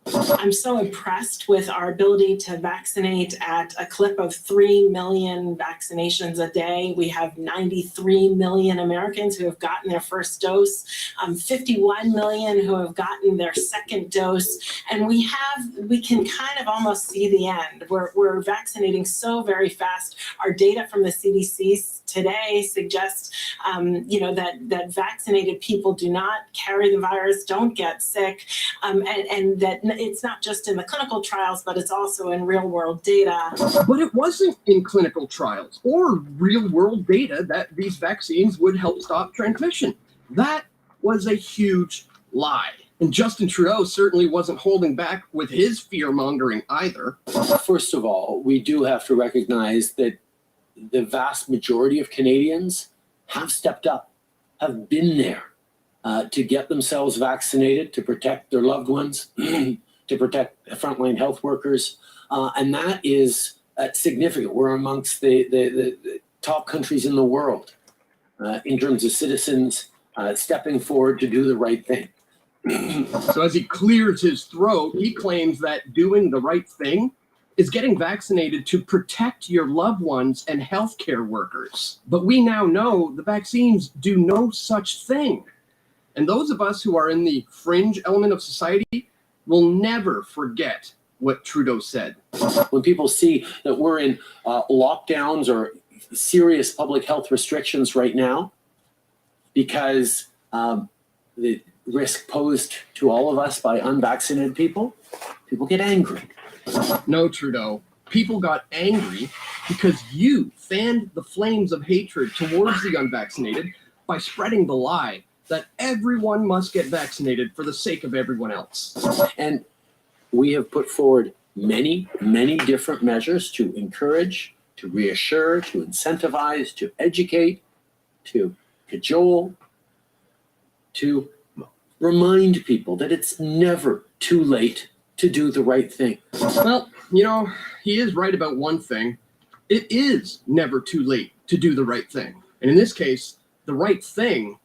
I'm so impressed with our ability to vaccinate at a clip of 3 million vaccinations a day. We have 93 million Americans who have gotten their first dose, 51 million who have gotten their second dose, and we can kind of almost see the end. We're vaccinating so very fast. Our data from the CDC today suggests, that vaccinated people do not carry the virus, don't get sick, and that it's not just in the clinical trials, but it's also in real world data. But it wasn't in clinical trials or real world data that these vaccines would help stop transmission. That was a huge lie. And Justin Trudeau certainly wasn't holding back with his fear mongering either. First of all, we do have to recognize that the vast majority of Canadians have stepped up, have been there to get themselves vaccinated, to protect their loved ones, to protect frontline health workers. And that is significant. We're amongst the top countries in the world in terms of citizens stepping forward to do the right thing. So as he clears his throat, he claims that doing the right thing is getting vaccinated to protect your loved ones and healthcare workers. But we now know the vaccines do no such thing. And those of us who are in the fringe element of society will never forget what Trudeau said. When people see that we're in lockdowns or serious public health restrictions right now, because the risk posed to all of us by unvaccinated people get angry. No, Trudeau. People got angry because you fanned the flames of hatred towards the unvaccinated by spreading the lie that everyone must get vaccinated for the sake of everyone else. And we have put forward many, many different measures to encourage, to reassure, to incentivize, to educate, to cajole, to remind people that it's never too late to do the right thing. Well, you know, he is right about one thing. It is never too late to do the right thing. And in this case, the right thing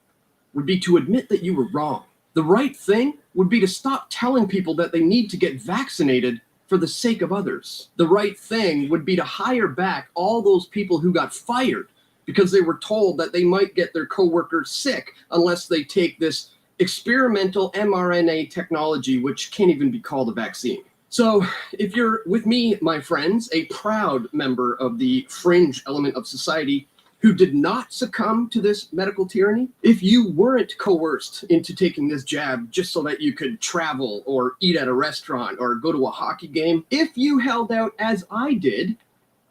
would be to admit that you were wrong. The right thing would be to stop telling people that they need to get vaccinated for the sake of others. The right thing would be to hire back all those people who got fired because they were told that they might get their coworkers sick unless they take this experimental mRNA technology, which can't even be called a vaccine. So if you're with me, my friends, a proud member of the fringe element of society who did not succumb to this medical tyranny, if you weren't coerced into taking this jab just so that you could travel or eat at a restaurant or go to a hockey game, if you held out as I did,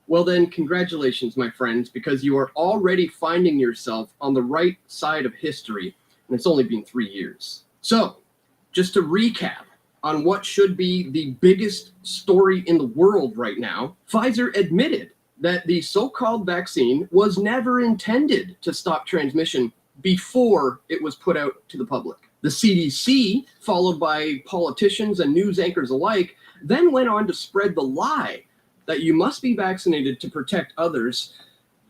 well then congratulations, my friends, because you are already finding yourself on the right side of history, and it's only been 3 years. So, just to recap on what should be the biggest story in the world right now, Pfizer admitted that the so-called vaccine was never intended to stop transmission before it was put out to the public. The CDC, followed by politicians and news anchors alike, then went on to spread the lie that you must be vaccinated to protect others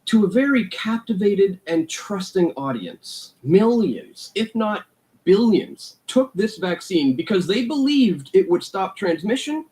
to a very captivated and trusting audience. Millions, if not billions, took this vaccine because they believed it would stop transmission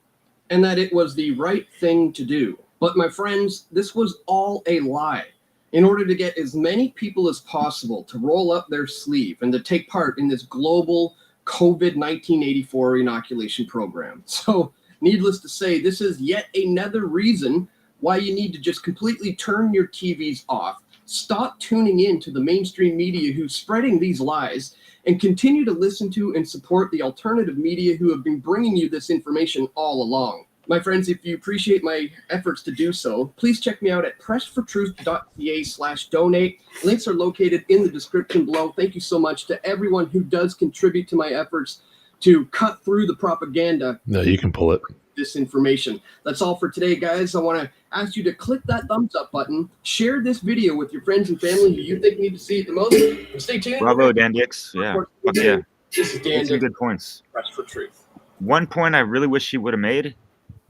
and that it was the right thing to do. But my friends, this was all a lie. In order to get as many people as possible to roll up their sleeve and to take part in this global COVID-1984 inoculation program. So, needless to say, this is yet another reason why you need to just completely turn your TVs off, stop tuning in to the mainstream media who's spreading these lies, and continue to listen to and support the alternative media who have been bringing you this information all along. My friends, if you appreciate my efforts to do so, please check me out at pressfortruth.ca/donate. Links are located in the description below. Thank you so much to everyone who does contribute to my efforts to cut through the propaganda. No, you can pull it. Disinformation. That's all for today, guys. I want to ask you to click that thumbs up button, share this video with your friends and family who you think need to see it the most. And stay tuned. Bravo, Dandix. Yeah. Fuck yeah. This is Dan. Made some good points. Press for Truth. One point I really wish he would have made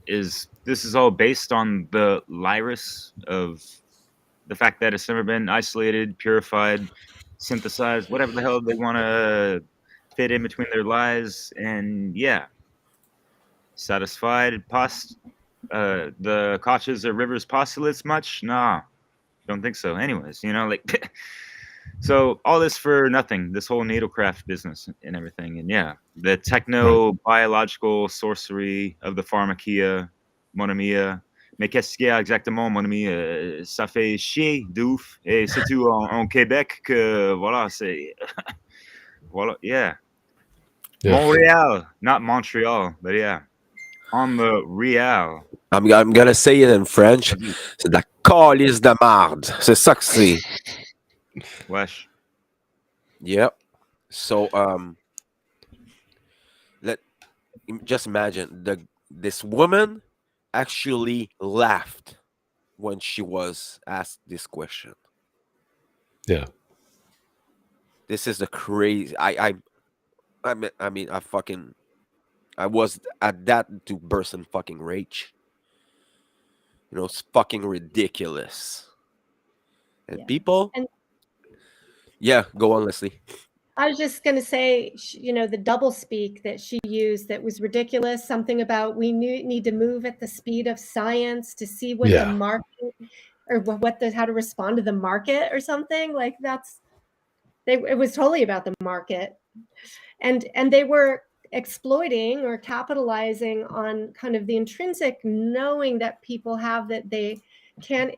is this is all based on the virus of the fact that it's never been isolated, purified, synthesized, whatever the hell they want to fit in between their lies. And yeah, satisfied past the Koch's or Rivers postulates much? Nah, don't think so. Anyways, you know, like so all this for nothing, this whole needlecraft business and everything. And yeah, the techno-biological sorcery of the pharmakia, mon ami, mais qu'est-ce qu'il y a exactement, mon ami? Ça fait chier de ouf. Et c'est tout en Québec que, voilà, c'est... voilà, yeah. Montreal, not Montreal, but yeah. On the real. I'm gonna say it in French. C'est de la calice de marde. C'est ça que c'est. Wesh. Yep. So just imagine this woman actually laughed when she was asked this question. Yeah. This is the crazy. I was at that to burst in fucking rage. You know, it's fucking ridiculous. And people. Yeah, go on, Leslie. I was just going to say, you know, the double speak that she used that was ridiculous. Something about we need to move at the speed of science to see what the market or how to respond to the market or something like it was totally about the market, and they were exploiting or capitalizing on kind of the intrinsic knowing that people have that they can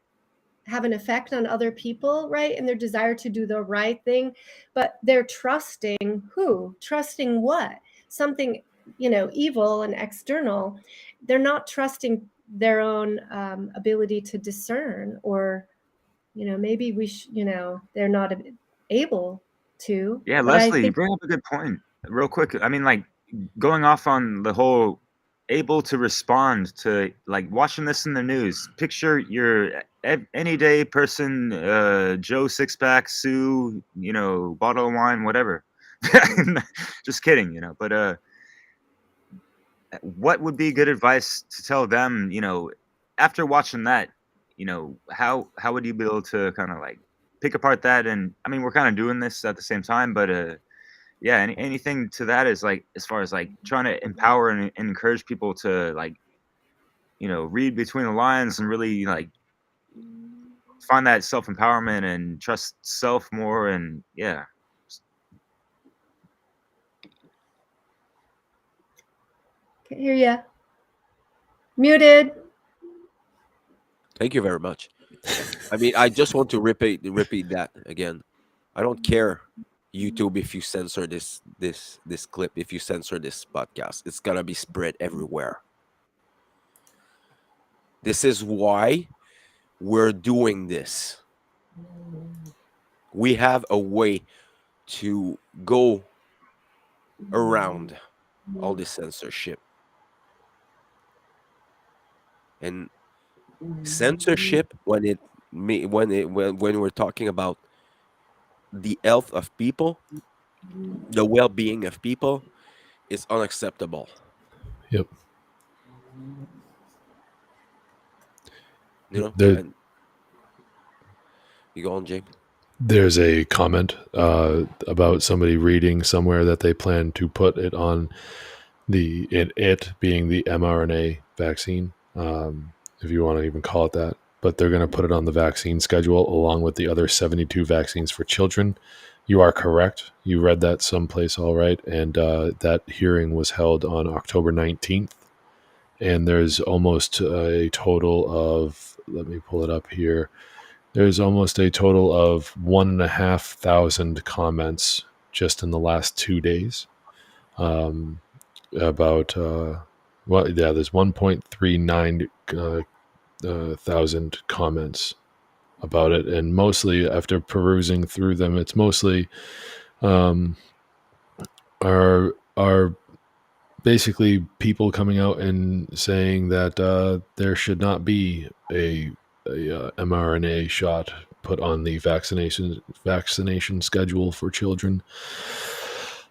have an effect on other people, right? And their desire to do the right thing, but they're trusting who? Trusting what? Something, you know, evil and external. They're not trusting their own ability to discern, or, you know, maybe they're not able to. Yeah, Leslie, you bring up a good point. Real quick, I mean, like, going off on the whole able to respond to, like, watching this in the news. Picture your any day person, Joe Sixpack, Sue, you know, bottle of wine, whatever. Just kidding, you know. But what would be good advice to tell them, you know, after watching that, you know, how would you be able to kind of like pick apart that? And I mean, we're kind of doing this at the same time, but yeah, anything to that is like as far as like trying to empower and encourage people to like, you know, read between the lines and really like find that self empowerment and trust self more, and yeah. Can't hear ya. Muted. Thank you very much. I mean, I just want to repeat that again. I don't care, YouTube, if you censor this clip, if you censor this podcast, it's gonna be spread everywhere. This is why we're doing this. We have a way to go around all this censorship. And censorship, when we're talking about the health of people, the well-being of people, is unacceptable. Yep. You know, There, and you go on, James. there's a comment about somebody reading somewhere that they plan to put it on it being the mRNA vaccine, if you want to even call it that. But they're going to put it on the vaccine schedule along with the other 72 vaccines for children. You are correct. You read that someplace all right. And that hearing was held on October 19th. And there's almost a total of, let me pull it up here. There's almost a total of 1,500 comments just in the last 2 days. About there's 1.39 thousand comments about it, and mostly after perusing through them, it's mostly are basically people coming out and saying that there should not be a mRNA shot put on the vaccination schedule for children.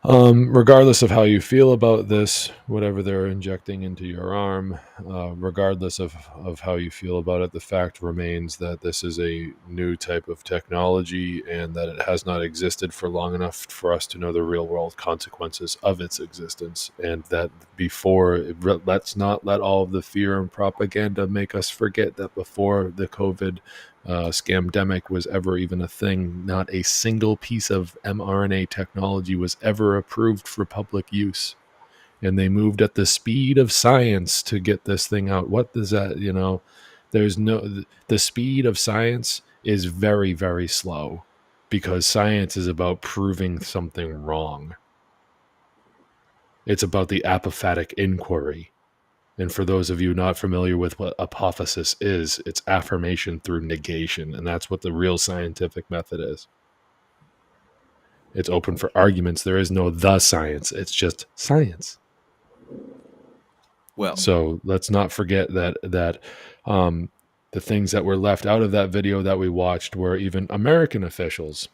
Regardless of how you feel about this, whatever they're injecting into your arm, regardless of how you feel about it, the fact remains that this is a new type of technology and that it has not existed for long enough for us to know the real world consequences of its existence. And that let's not let all of the fear and propaganda make us forget that before the COVID scamdemic was ever even a thing, not a single piece of mRNA technology was ever approved for public use. And they moved at the speed of science to get this thing out. What does that, the speed of science is very, very slow because science is about proving something wrong. It's about the apophatic inquiry. And for those of you not familiar with what apophasis is, it's affirmation through negation. And that's what the real scientific method is. It's open for arguments. There is no the science. It's just science. Well, so let's not forget that the things that were left out of that video that we watched were even American officials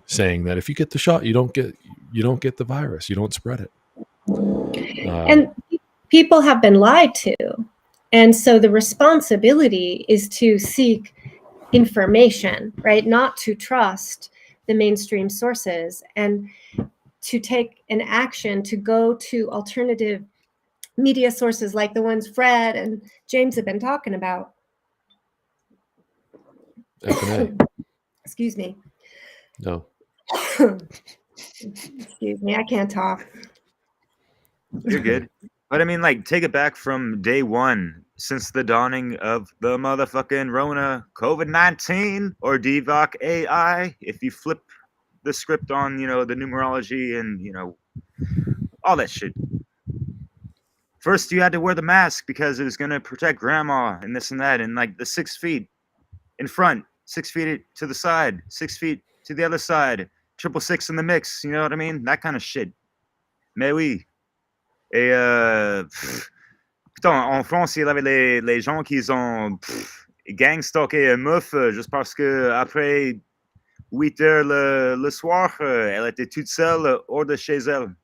saying that if you get the shot, you don't get the virus. You don't spread it. And people have been lied to. And so the responsibility is to seek information, right? Not to trust the mainstream sources, and to take an action to go to alternative media sources like the ones Fred and James have been talking about. Excuse me. No. Excuse me, I can't talk. You're good. But I mean, like, take it back from day one, since the dawning of the motherfucking Rona, COVID-19, or DVOC AI, if you flip the script on, you know, the numerology and, you know, all that shit. First, you had to wear the mask because it was going to protect grandma and this and that. And, like, the 6 feet in front, 6 feet to the side, 6 feet to the other side, 666 in the mix, you know what I mean? That kind of shit. Mais oui. Et putain, en France, il y avait les gens qui ont gangstalké une meuf juste parce que après 8 heures le soir, elle était toute seule hors de chez elle.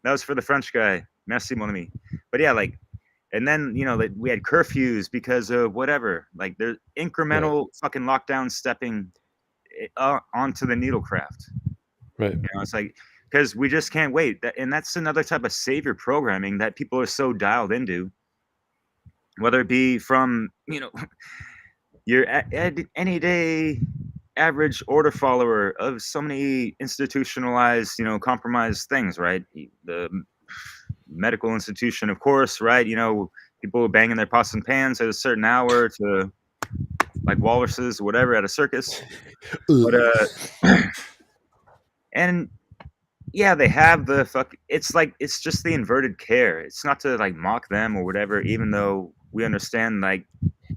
That was for the French guy. Merci, mon ami. But yeah, like, and then, you know, like, we had curfews because of whatever. Like, there's incremental fucking lockdown stepping onto the needlecraft. Right. You know, it's like, because we just can't wait. And that's another type of savior programming that people are so dialed into, whether it be from, you know, your any day average order follower of so many institutionalized, you know, compromised things, right? The medical institution, of course, right? You know, people banging their pots and pans at a certain hour to like walruses or whatever at a circus. But and yeah, they have the fuck. It's like, it's just the inverted care. It's not to like mock them or whatever, even though we understand like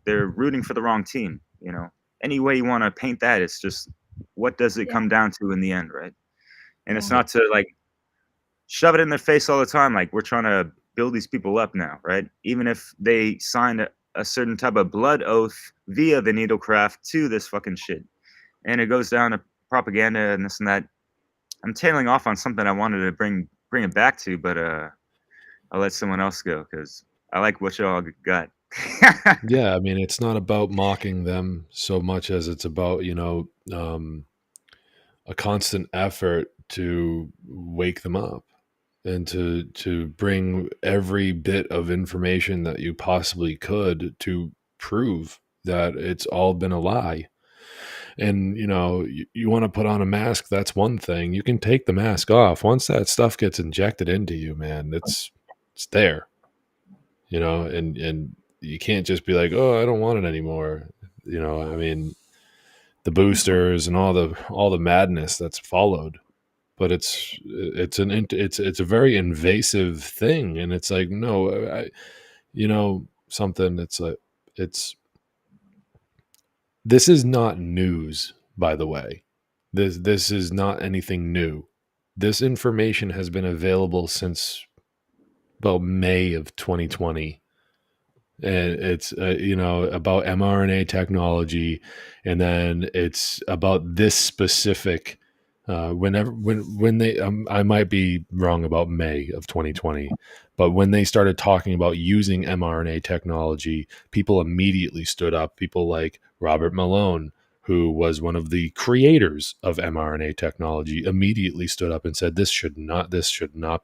they're rooting for the wrong team. You know, any way you want to paint that, it's just, what does it come down to in the end, right? And it's not to like shove it in their face all the time. Like, we're trying to build these people up now, right? Even if they signed a certain type of blood oath via the needlecraft to this fucking shit, and it goes down to propaganda and this and that. I'm tailing off on something I wanted to bring it back to, but I'll let someone else go because I like what y'all got. Yeah, I mean, it's not about mocking them so much as it's about, you know, a constant effort to wake them up and to bring every bit of information that you possibly could to prove that it's all been a lie. And, you know, you want to put on a mask, that's one thing. You can take the mask off. Once that stuff gets injected into you, man, it's there, you know, and you can't just be like, oh, I don't want it anymore. You know, I mean, the boosters and all the madness that's followed, but it's a very invasive thing. And it's like, no, you know, something. It's like, this is not news, by the way. This is not anything new. This information has been available since about May of 2020. And it's you know, about mRNA technology, and then it's about this specific when they I might be wrong about May of 2020, but when they started talking about using mRNA technology, people immediately stood up. People like Robert Malone, who was one of the creators of mRNA technology, immediately stood up and said this should not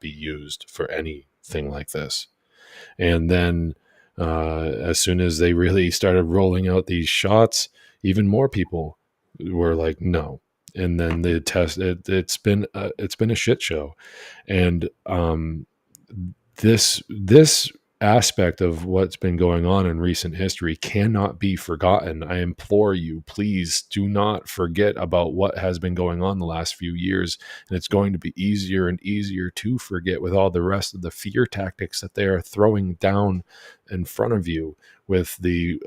be used for anything like this. And then as soon as they really started rolling out these shots, even more people were like, no. And then the test, it's been a shit show. And this aspect of what's been going on in recent history cannot be forgotten. I implore you, please do not forget about what has been going on the last few years. And it's going to be easier and easier to forget with all the rest of the fear tactics that they are throwing down in front of you with the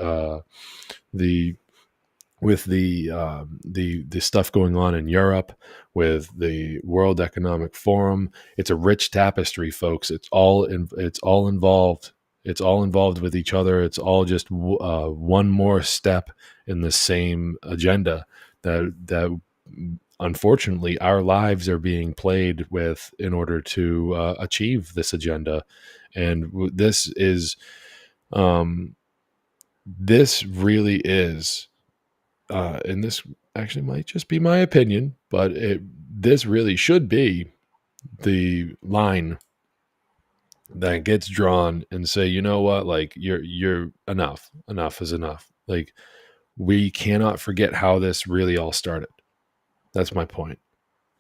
stuff going on in Europe, with the World Economic Forum. It's a rich tapestry, folks. It's all involved. It's all involved with each other. It's all just one more step in the same agenda that unfortunately our lives are being played with in order to achieve this agenda. And this really is. And this actually might just be my opinion, but this really should be the line that gets drawn and say, you know what, like you're enough is enough. Like, we cannot forget how this really all started. That's my point,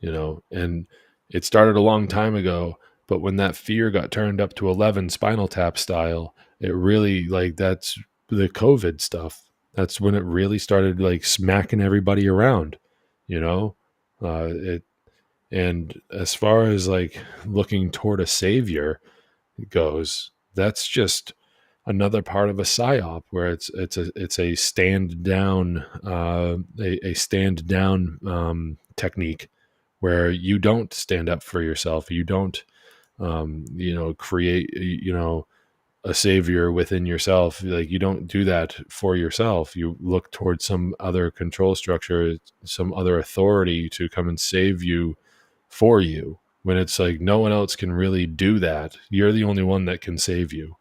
you know, and it started a long time ago, but when that fear got turned up to 11 Spinal Tap style, it really, like, that's the COVID stuff. That's when it really started, like, smacking everybody around, you know. And as far as like looking toward a savior goes, that's just another part of a psyop where it's a stand down a stand down technique where you don't stand up for yourself. You don't create a savior within yourself. Like, you don't do that for yourself. You look towards some other control structure, some other authority to come and save you for you, when it's like no one else can really do that. You're the only one that can save you,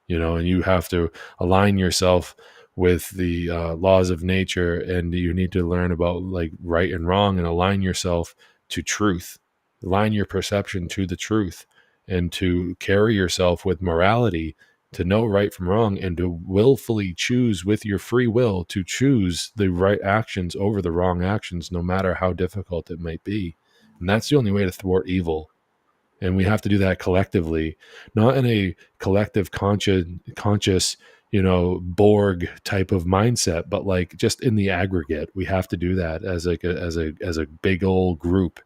and you have to align yourself with the laws of nature, and you need to learn about like right and wrong, and align yourself to truth, align your perception to the truth, and to carry yourself with morality, to know right from wrong, and to willfully choose with your free will to choose the right actions over the wrong actions, no matter how difficult it might be. And that's the only way to thwart evil. And we have to do that collectively, not in a collective conscious, Borg type of mindset, but like just in the aggregate. We have to do that as like as a big old group.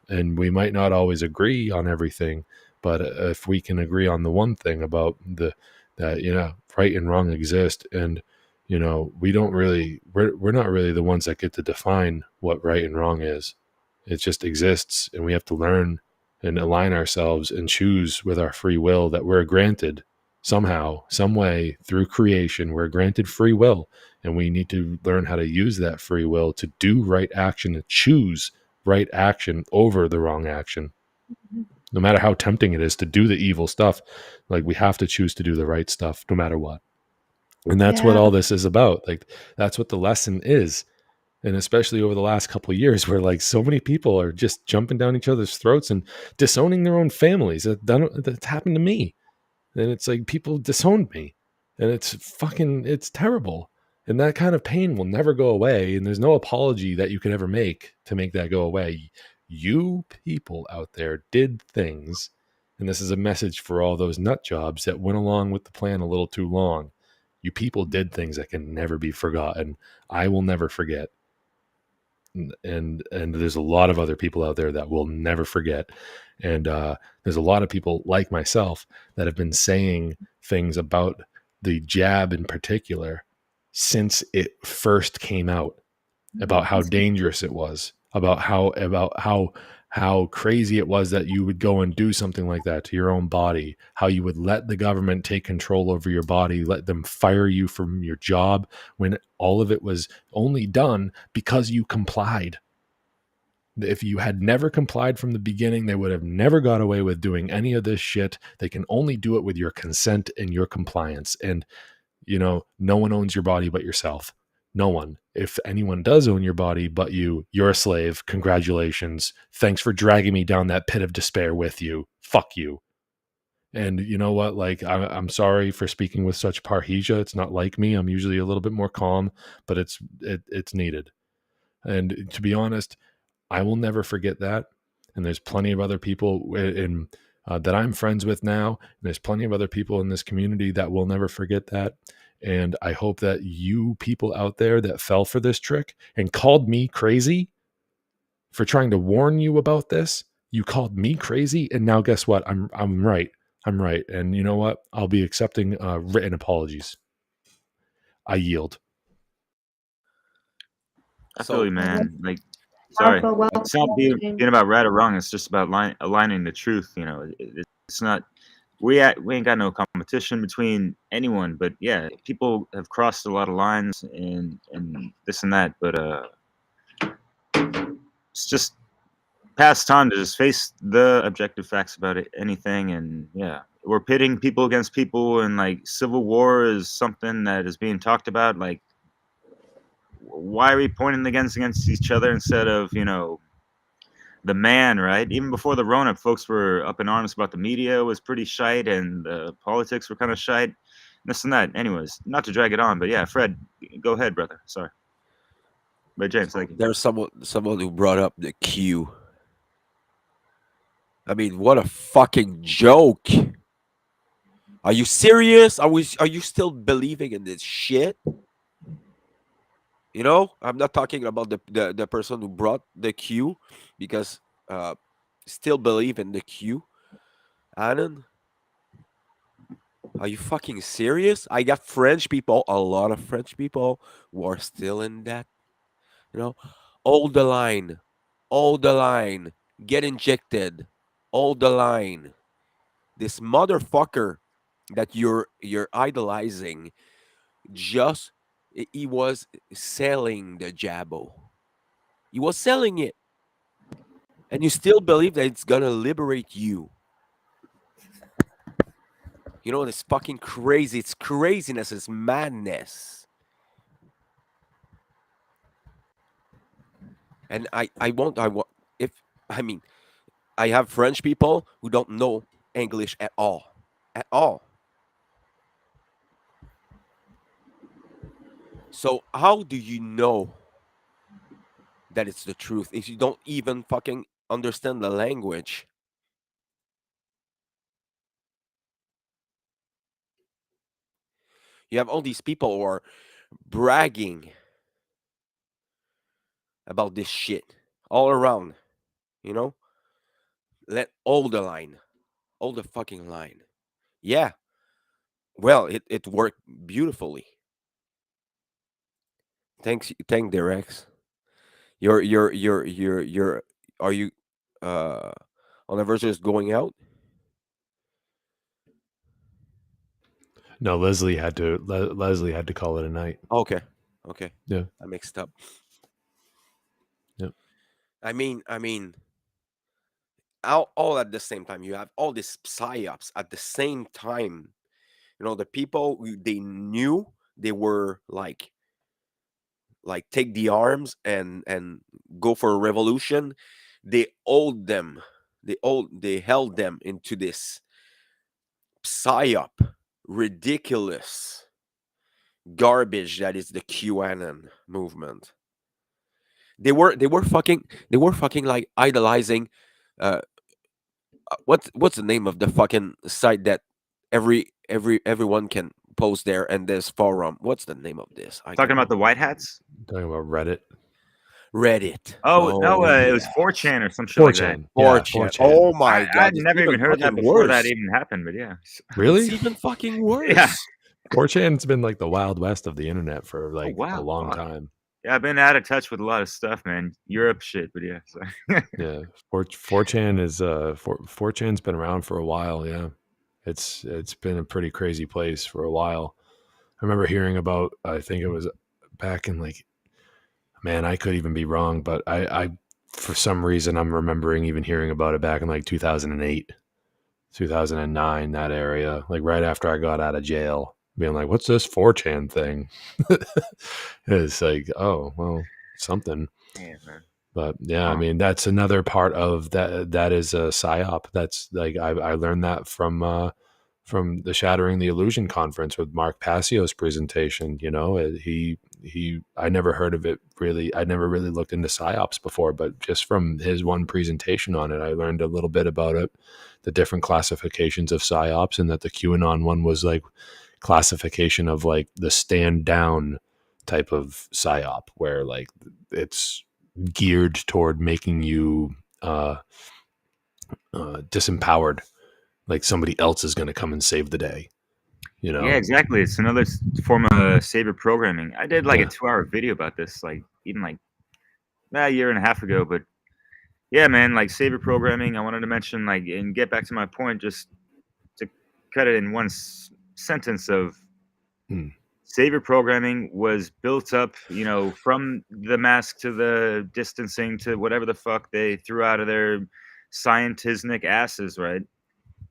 And we might not always agree on everything, but if we can agree on the one thing about that right and wrong exist, and we're not really the ones that get to define what right and wrong is. It just exists, and we have to learn and align ourselves and choose with our free will that we're granted somehow, some way, through creation. We're granted free will, and we need to learn how to use that free will to do right action, to choose right action over the wrong action. No matter how tempting it is to do the evil stuff, like, we have to choose to do the right stuff no matter what. And that's what all this is about. Like, that's what the lesson is. And especially over the last couple of years, where like so many people are just jumping down each other's throats and disowning their own families. That's happened to me. And it's like, people disowned me, and it's terrible. And that kind of pain will never go away. And there's no apology that you can ever make to make that go away. You people out there did things. And this is a message for all those nut jobs that went along with the plan a little too long. You people did things that can never be forgotten. I will never forget. And there's a lot of other people out there that will never forget. And there's a lot of people like myself that have been saying things about the jab in particular since it first came out, about how dangerous it was, about how crazy it was that you would go and do something like that to your own body, how you would let the government take control over your body, let them fire you from your job, when all of it was only done because you complied. If you had never complied from the beginning, they would have never got away with doing any of this shit. They can only do it with your consent and your compliance. And, no one owns your body but yourself. No one. If anyone does own your body but you, you're a slave. Congratulations. Thanks for dragging me down that pit of despair with you. Fuck you. And you know what? Like, I'm sorry for speaking with such parrhesia. It's not like me. I'm usually a little bit more calm, but it's needed. And to be honest, I will never forget that. And there's plenty of other people that I'm friends with now. And there's plenty of other people in this community that will never forget that. And I hope that you people out there that fell for this trick and called me crazy for trying to warn you about this, you called me crazy. And now guess what? I'm right. I'm right. And you know what? I'll be accepting written apologies. I yield. I feel you, man. Like, sorry, it's not being about right or wrong. It's just about aligning the truth. It's not. We ain't got no competition between anyone, but yeah, people have crossed a lot of lines and this and that. But it's just past time to just face the objective facts about anything. And yeah, we're pitting people against people, and like civil war is something that is being talked about. Like, why are we pointing the guns against each other instead of the man, right? Even before the Rona, folks were up in arms about the media was pretty shite, and the politics were kind of shite, this and that. Anyways, not to drag it on, but yeah, Fred, go ahead, brother. Sorry. But James, thank you. There's someone who brought up the Q. I mean, what a fucking joke. Are you serious? Are you still believing in this shit? I'm not talking about the person who brought the Q, because still believe in the Q. Alan, are you fucking serious? I got French people, a lot of French people who are still in that. Hold the line. Hold the line. Get injected. Hold the line. This motherfucker that you're idolizing. Just he was selling the Jabo. He was selling it, and you still believe that it's gonna liberate you. You know, it's fucking crazy. It's craziness. It's madness. And I won't. I want if I mean I have French people who don't know English at all, at all. So how do you know that it's the truth if you don't even fucking understand the language? You have all these people who are bragging about this shit all around, you know? Let all the line, all the fucking line. Yeah, well, it worked beautifully. Thank Derex. You're. Are you uh on the verge of going out? No, Leslie had to. Leslie had to call it a night. Okay, okay, Yeah. I mixed up. Yep. I mean, all at the same time. You have all these psyops at the same time. You know, the people they knew they were like take the arms and go for a revolution. They owed them. They held them into this psyop, ridiculous garbage that is the QAnon movement. They were fucking like idolizing. Uh, what's the name of the fucking site that everyone can post there and there's forum? What's the name of this? I Talking can about the white hats? Talking about Reddit. Reddit. Oh, no, it was yes. 4chan or some shit like that. 4chan. Yeah, 4chan. 4chan. Oh my I'd god, it's never even even heard that fucking before that worse. even happened, but yeah. Really? It's even fucking Yeah. worse. 4chan's been like the wild west of the internet for Oh, like a wow. long Fuck. time. Yeah, I've been out of touch with a lot of stuff, man. Europe shit, but yeah. So. Yeah, 4chan is 4chan's been around for a while. Yeah, it's been a pretty crazy place for a while. I remember hearing about. I think it was back in like, man, I could even be wrong, but I for some reason I'm remembering even hearing about it back in like 2008, 2009, that area, like right after I got out of jail, being like, "What's this 4chan thing?" It's like, oh well, something. Yeah, man. But yeah, I mean, that's another part of that. That is a psyop. That's like I learned that from the Shattering the Illusion conference with Mark Passio's presentation. You know, I never heard of it really. I never really looked into psyops before, but just from his one presentation on it, I learned a little bit about it, the different classifications of psyops, and that the QAnon one was like classification of like the stand down type of psyop, where like it's geared toward making you disempowered, like somebody else is going to come and save the day, you know? Yeah, exactly. It's another form of saber programming. I did like Yeah. a 2-hour video about this, like even like a year and a half ago. But yeah, man, like saber programming. I wanted to mention like and get back to my point, just to cut it in one sentence of saber programming was built up, you know, from the mask to the distancing to whatever the fuck they threw out of their scientismic asses, right?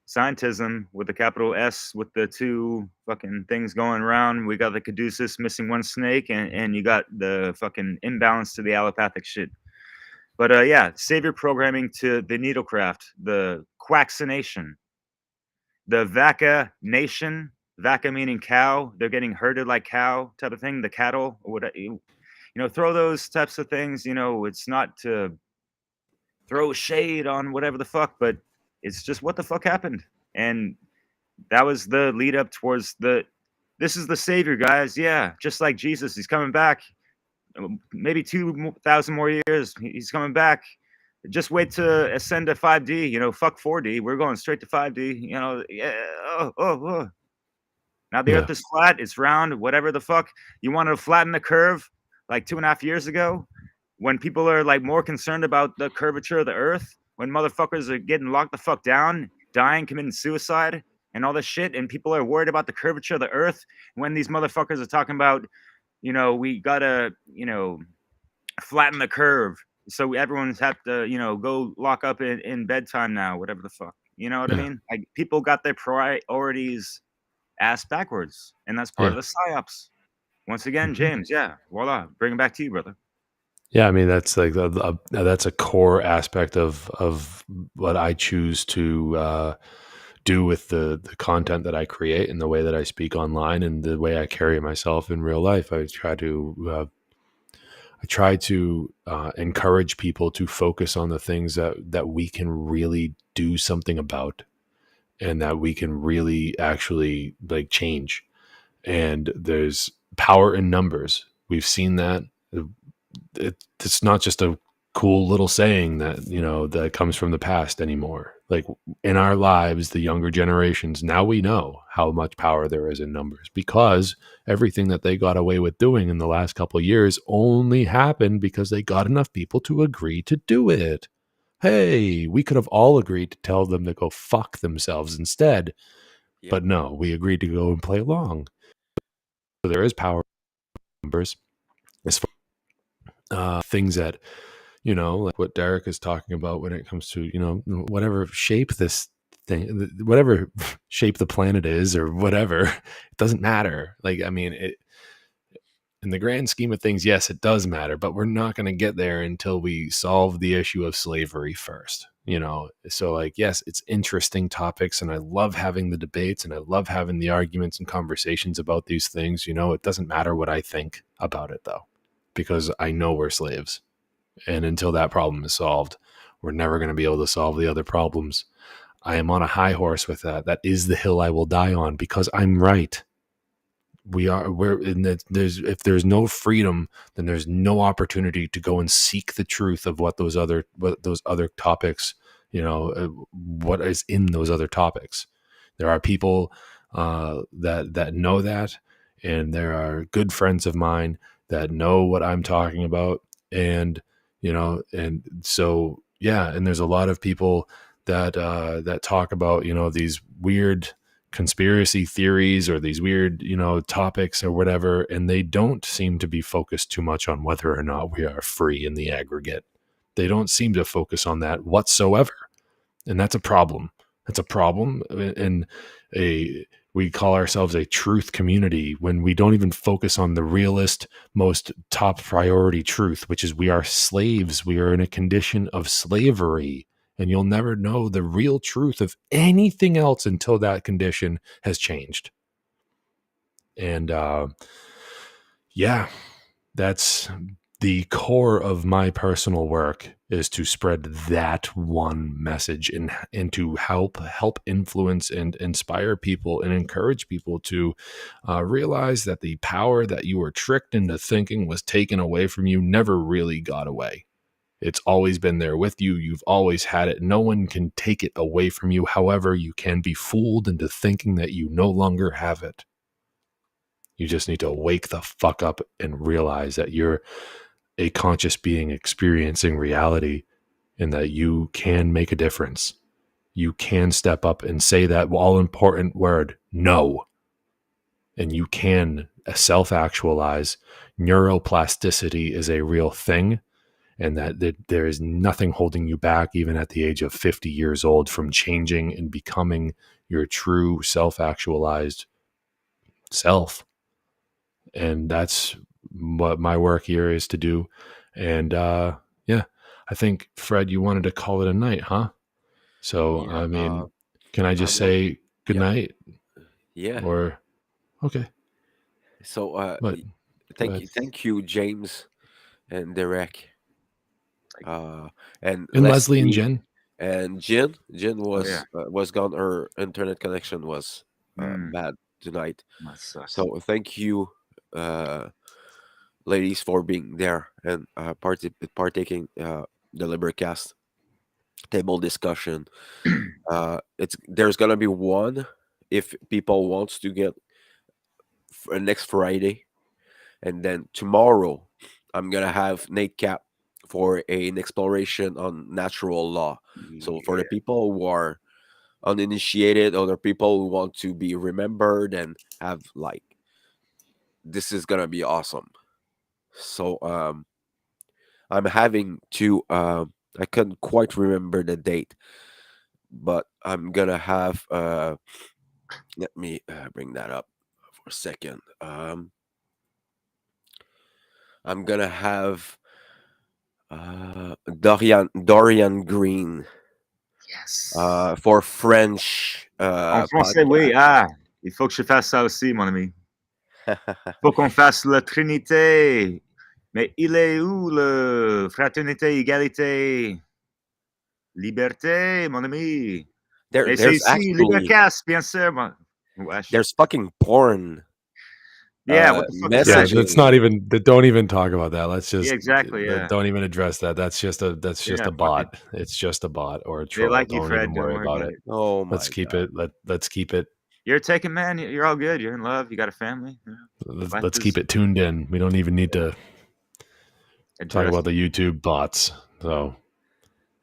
Scientism with the capital S with the two fucking things going around. We got the caduceus missing one snake, and you got the fucking imbalance to the allopathic shit. But yeah, savior programming to the needlecraft, the quaccination, the vaca nation, vaca meaning cow. They're getting herded like cow type of thing. The cattle, or what you know, throw those types of things. You know, it's not to throw shade on whatever the fuck, but it's just what the fuck happened. And that was the lead up towards this is the savior, guys. Yeah, just like Jesus, he's coming back. Maybe 2,000 more years, he's coming back. Just wait to ascend to 5D. You know, fuck 4D. We're going straight to 5D. You know, yeah. Oh. Now the Earth is flat. It's round. Whatever the fuck you wanted to flatten the curve, like 2.5 years ago, when people are like more concerned about the curvature of the Earth, when motherfuckers are getting locked the fuck down, dying, committing suicide, and all this shit, and people are worried about the curvature of the earth when these motherfuckers are talking about, we gotta, flatten the curve. So everyone's have to, go lock up in bedtime now, whatever the fuck. You know what I Yeah. mean? Like, people got their priorities ass backwards, and that's part Yeah. of the psyops. Once again, James, yeah, voila, bring it back to you, brother. Yeah, I mean that's like that's a core aspect of what I choose to do with the content that I create and the way that I speak online and the way I carry myself in real life. I try to encourage people to focus on the things that we can really do something about and that we can really actually like change. And there's power in numbers. We've seen that. It's not just a cool little saying that that comes from the past anymore. Like in our lives, the younger generations, now we know how much power there is in numbers because everything that they got away with doing in the last couple of years only happened because they got enough people to agree to do it. Hey, we could have all agreed to tell them to go fuck themselves instead, Yep. but no, we agreed to go and play along. So there is power in numbers. As far things that like what Derek is talking about when it comes to whatever shape this thing, whatever shape the planet is, or whatever, it doesn't matter. Like, I mean, it in the grand scheme of things, yes, it does matter, but we're not going to get there until we solve the issue of slavery first. So like, yes, it's interesting topics, and I love having the debates, and I love having the arguments and conversations about these things. It doesn't matter what I think about it though, because I know we're slaves. And until that problem is solved, we're never going to be able to solve the other problems. I am on a high horse with that. That is the hill I will die on because I'm right. If there's no freedom, then there's no opportunity to go and seek the truth of what those other topics, what is in those other topics. There are people that know that, and there are good friends of mine that know what I'm talking about. And and so yeah, and there's a lot of people that talk about these weird conspiracy theories or these weird topics or whatever, and they don't seem to be focused too much on whether or not we are free in the aggregate. They don't seem to focus on that whatsoever, and that's a problem. That's a problem. And we call ourselves a truth community when we don't even focus on the realist, most top priority truth, which is we are slaves. We are in a condition of slavery, and you'll never know the real truth of anything else until that condition has changed. And yeah, that's the core of my personal work, is to spread that one message and to help influence and inspire people and encourage people to realize that the power that you were tricked into thinking was taken away from you never really got away. It's always been there with you. You've always had it. No one can take it away from you. However, you can be fooled into thinking that you no longer have it. You just need to wake the fuck up and realize that you're a conscious being experiencing reality and that you can make a difference. You can step up and say that all important word, no. And you can self-actualize. Neuroplasticity is a real thing, and that there is nothing holding you back, even at the age of 50 years old, from changing and becoming your true self-actualized self. And that's what my work here is to do. And yeah, I think, Fred, you wanted to call it a night, huh? So Yeah. I mean, can I just Well, say good yeah, night? yeah. Or okay, So but go ahead. thank you, James and Derek, and And Leslie and Leslie Jen. and Jin. Jin Oh yeah. was gone. Her internet connection was Mm, bad tonight. that sucks. So thank you, ladies, for being there and partaking the LIBERcast table discussion. There's gonna be one if people wants to get next Friday, and then tomorrow I'm gonna have Nate Cap for an exploration on natural law. So for the people who are uninitiated, other people who want to be remembered and have like this is gonna be awesome. So I'm having to I couldn't quite remember the date, but I'm gonna have let me bring that up for a second. I'm gonna have Dorian Green Yes. for French En français, oui. podcast. Ah, il faut que je fasse ça aussi, mon ami. Faut qu'on fasse la Trinité. Mais il est où le fraternité, égalité, liberté, mon ami? Et c'est There's ici, actually LIBERcast, bien sûr. Wesh. there's fucking porn Yeah, what the fuck is Yeah, that? that's messaging. not even. Don't even talk about that. Let's Yeah, just exactly, yeah. don't even address that. That's just a Yeah, a fuck it. bot. It's just a bot or a They troll. like you, Don't Fred. even Don't worry worry about about it. it. Oh Let's my keep god. it. Let's keep it. You're a taken man. You're all good. You're in love. You got a family. You know, life Let's is keep it tuned in. We don't even need to talk addressed. about the YouTube bots. So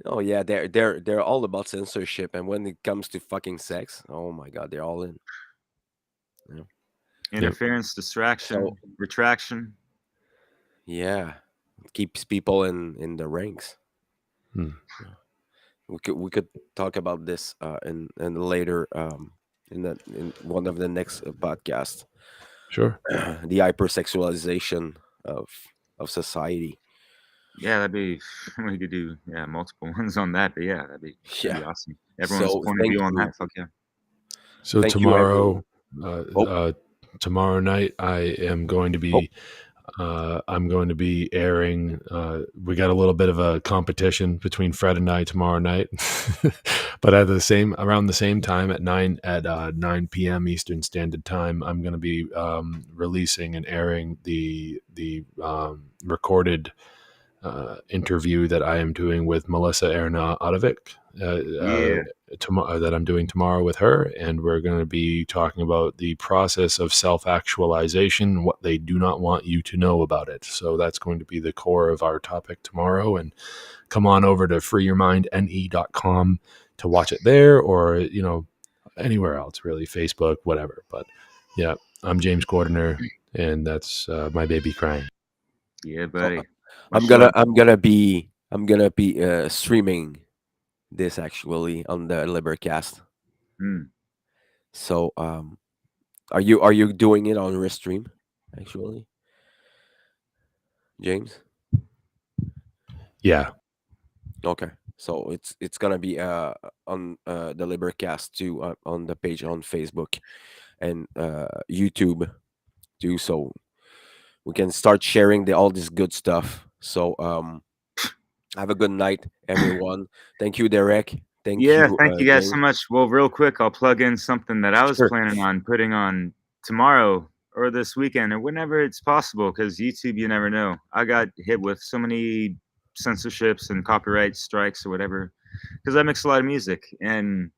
Oh yeah, they're all about censorship, and when it comes to fucking sex, oh my god, they're all in. Yeah. Interference, So distraction, retraction. yeah, it keeps people in the ranks. hmm. Yeah. We could talk about this in later in one of the next podcasts. Sure. The hypersexualization of society. Yeah, that'd be we could do multiple ones on that, but yeah, that'd be Yeah. awesome. Everyone's So point of thank view on you, that, fuck yeah. So thank you everyone. tomorrow night I am going to be I'm going to be airing. We got a little bit of a competition between Fred and I tomorrow night, but at around the same time at 9 p.m. Eastern Standard Time, I'm going to be releasing and airing the recorded interview that I am doing with Melissa Erna Odovic. Yeah. That I'm doing tomorrow with her, and we're going to be talking about the process of self-actualization, what they do not want you to know about it. So that's going to be the core of our topic tomorrow. And come on over to freeyourmindne.com to watch it there, or anywhere else, really, Facebook, whatever. But yeah, I'm James Gordiner, and that's my baby crying. Yeah, So buddy. I'm gonna be streaming this actually on the LiberCast. So are you doing it on Restream actually, James? Yeah. Okay. So it's gonna be on the LiberCast too, on the page on Facebook and YouTube too. So we can start sharing all this good stuff. So have a good night, everyone. Thank you, Derek. Thank Yeah, you, thank you guys so James. much. Well, real quick, I'll plug in something that I was Sure. planning on putting on tomorrow or this weekend or whenever it's possible, because YouTube, you never know. I got hit with so many censorships and copyright strikes or whatever because I mix a lot of music, and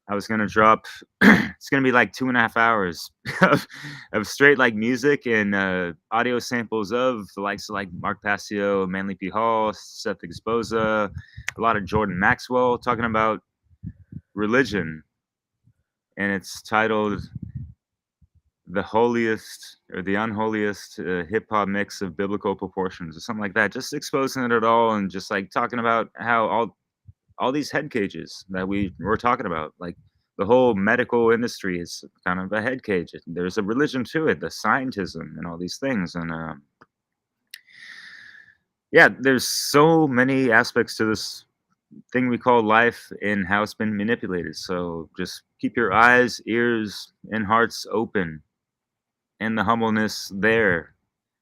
I was gonna drop. It's gonna be like 2.5 hours of straight like music and audio samples of the likes of like Mark Passio, Manly P. Hall, Seth Exposa, a lot of Jordan Maxwell talking about religion, and it's titled "The Holiest or the Unholiest Hip Hop Mix of Biblical Proportions" or something like that. Just exposing it all and just like talking about how all these head cages that we were talking about, like the whole medical industry is kind of a head cage. There's a religion to it, the scientism and all these things. And yeah, there's so many aspects to this thing we call life and how it's been manipulated. So just keep your eyes, ears, and hearts open and the humbleness there.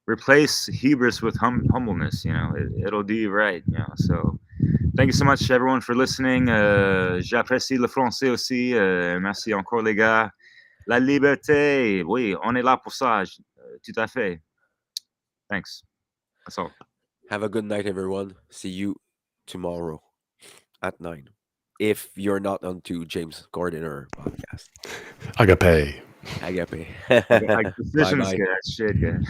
Replace hubris with humbleness, it'll do you right, so thank you so much, everyone, for listening. J'apprécie le français aussi. Merci encore, les gars. La liberté. Oui, on est là pour ça. Tout à fait. Thanks. That's all. Have a good night, everyone. See you tomorrow at 9. If you're not onto James Gordiner podcast. Agape. Agape. Like Bye decisions, bye. good. Shit, good.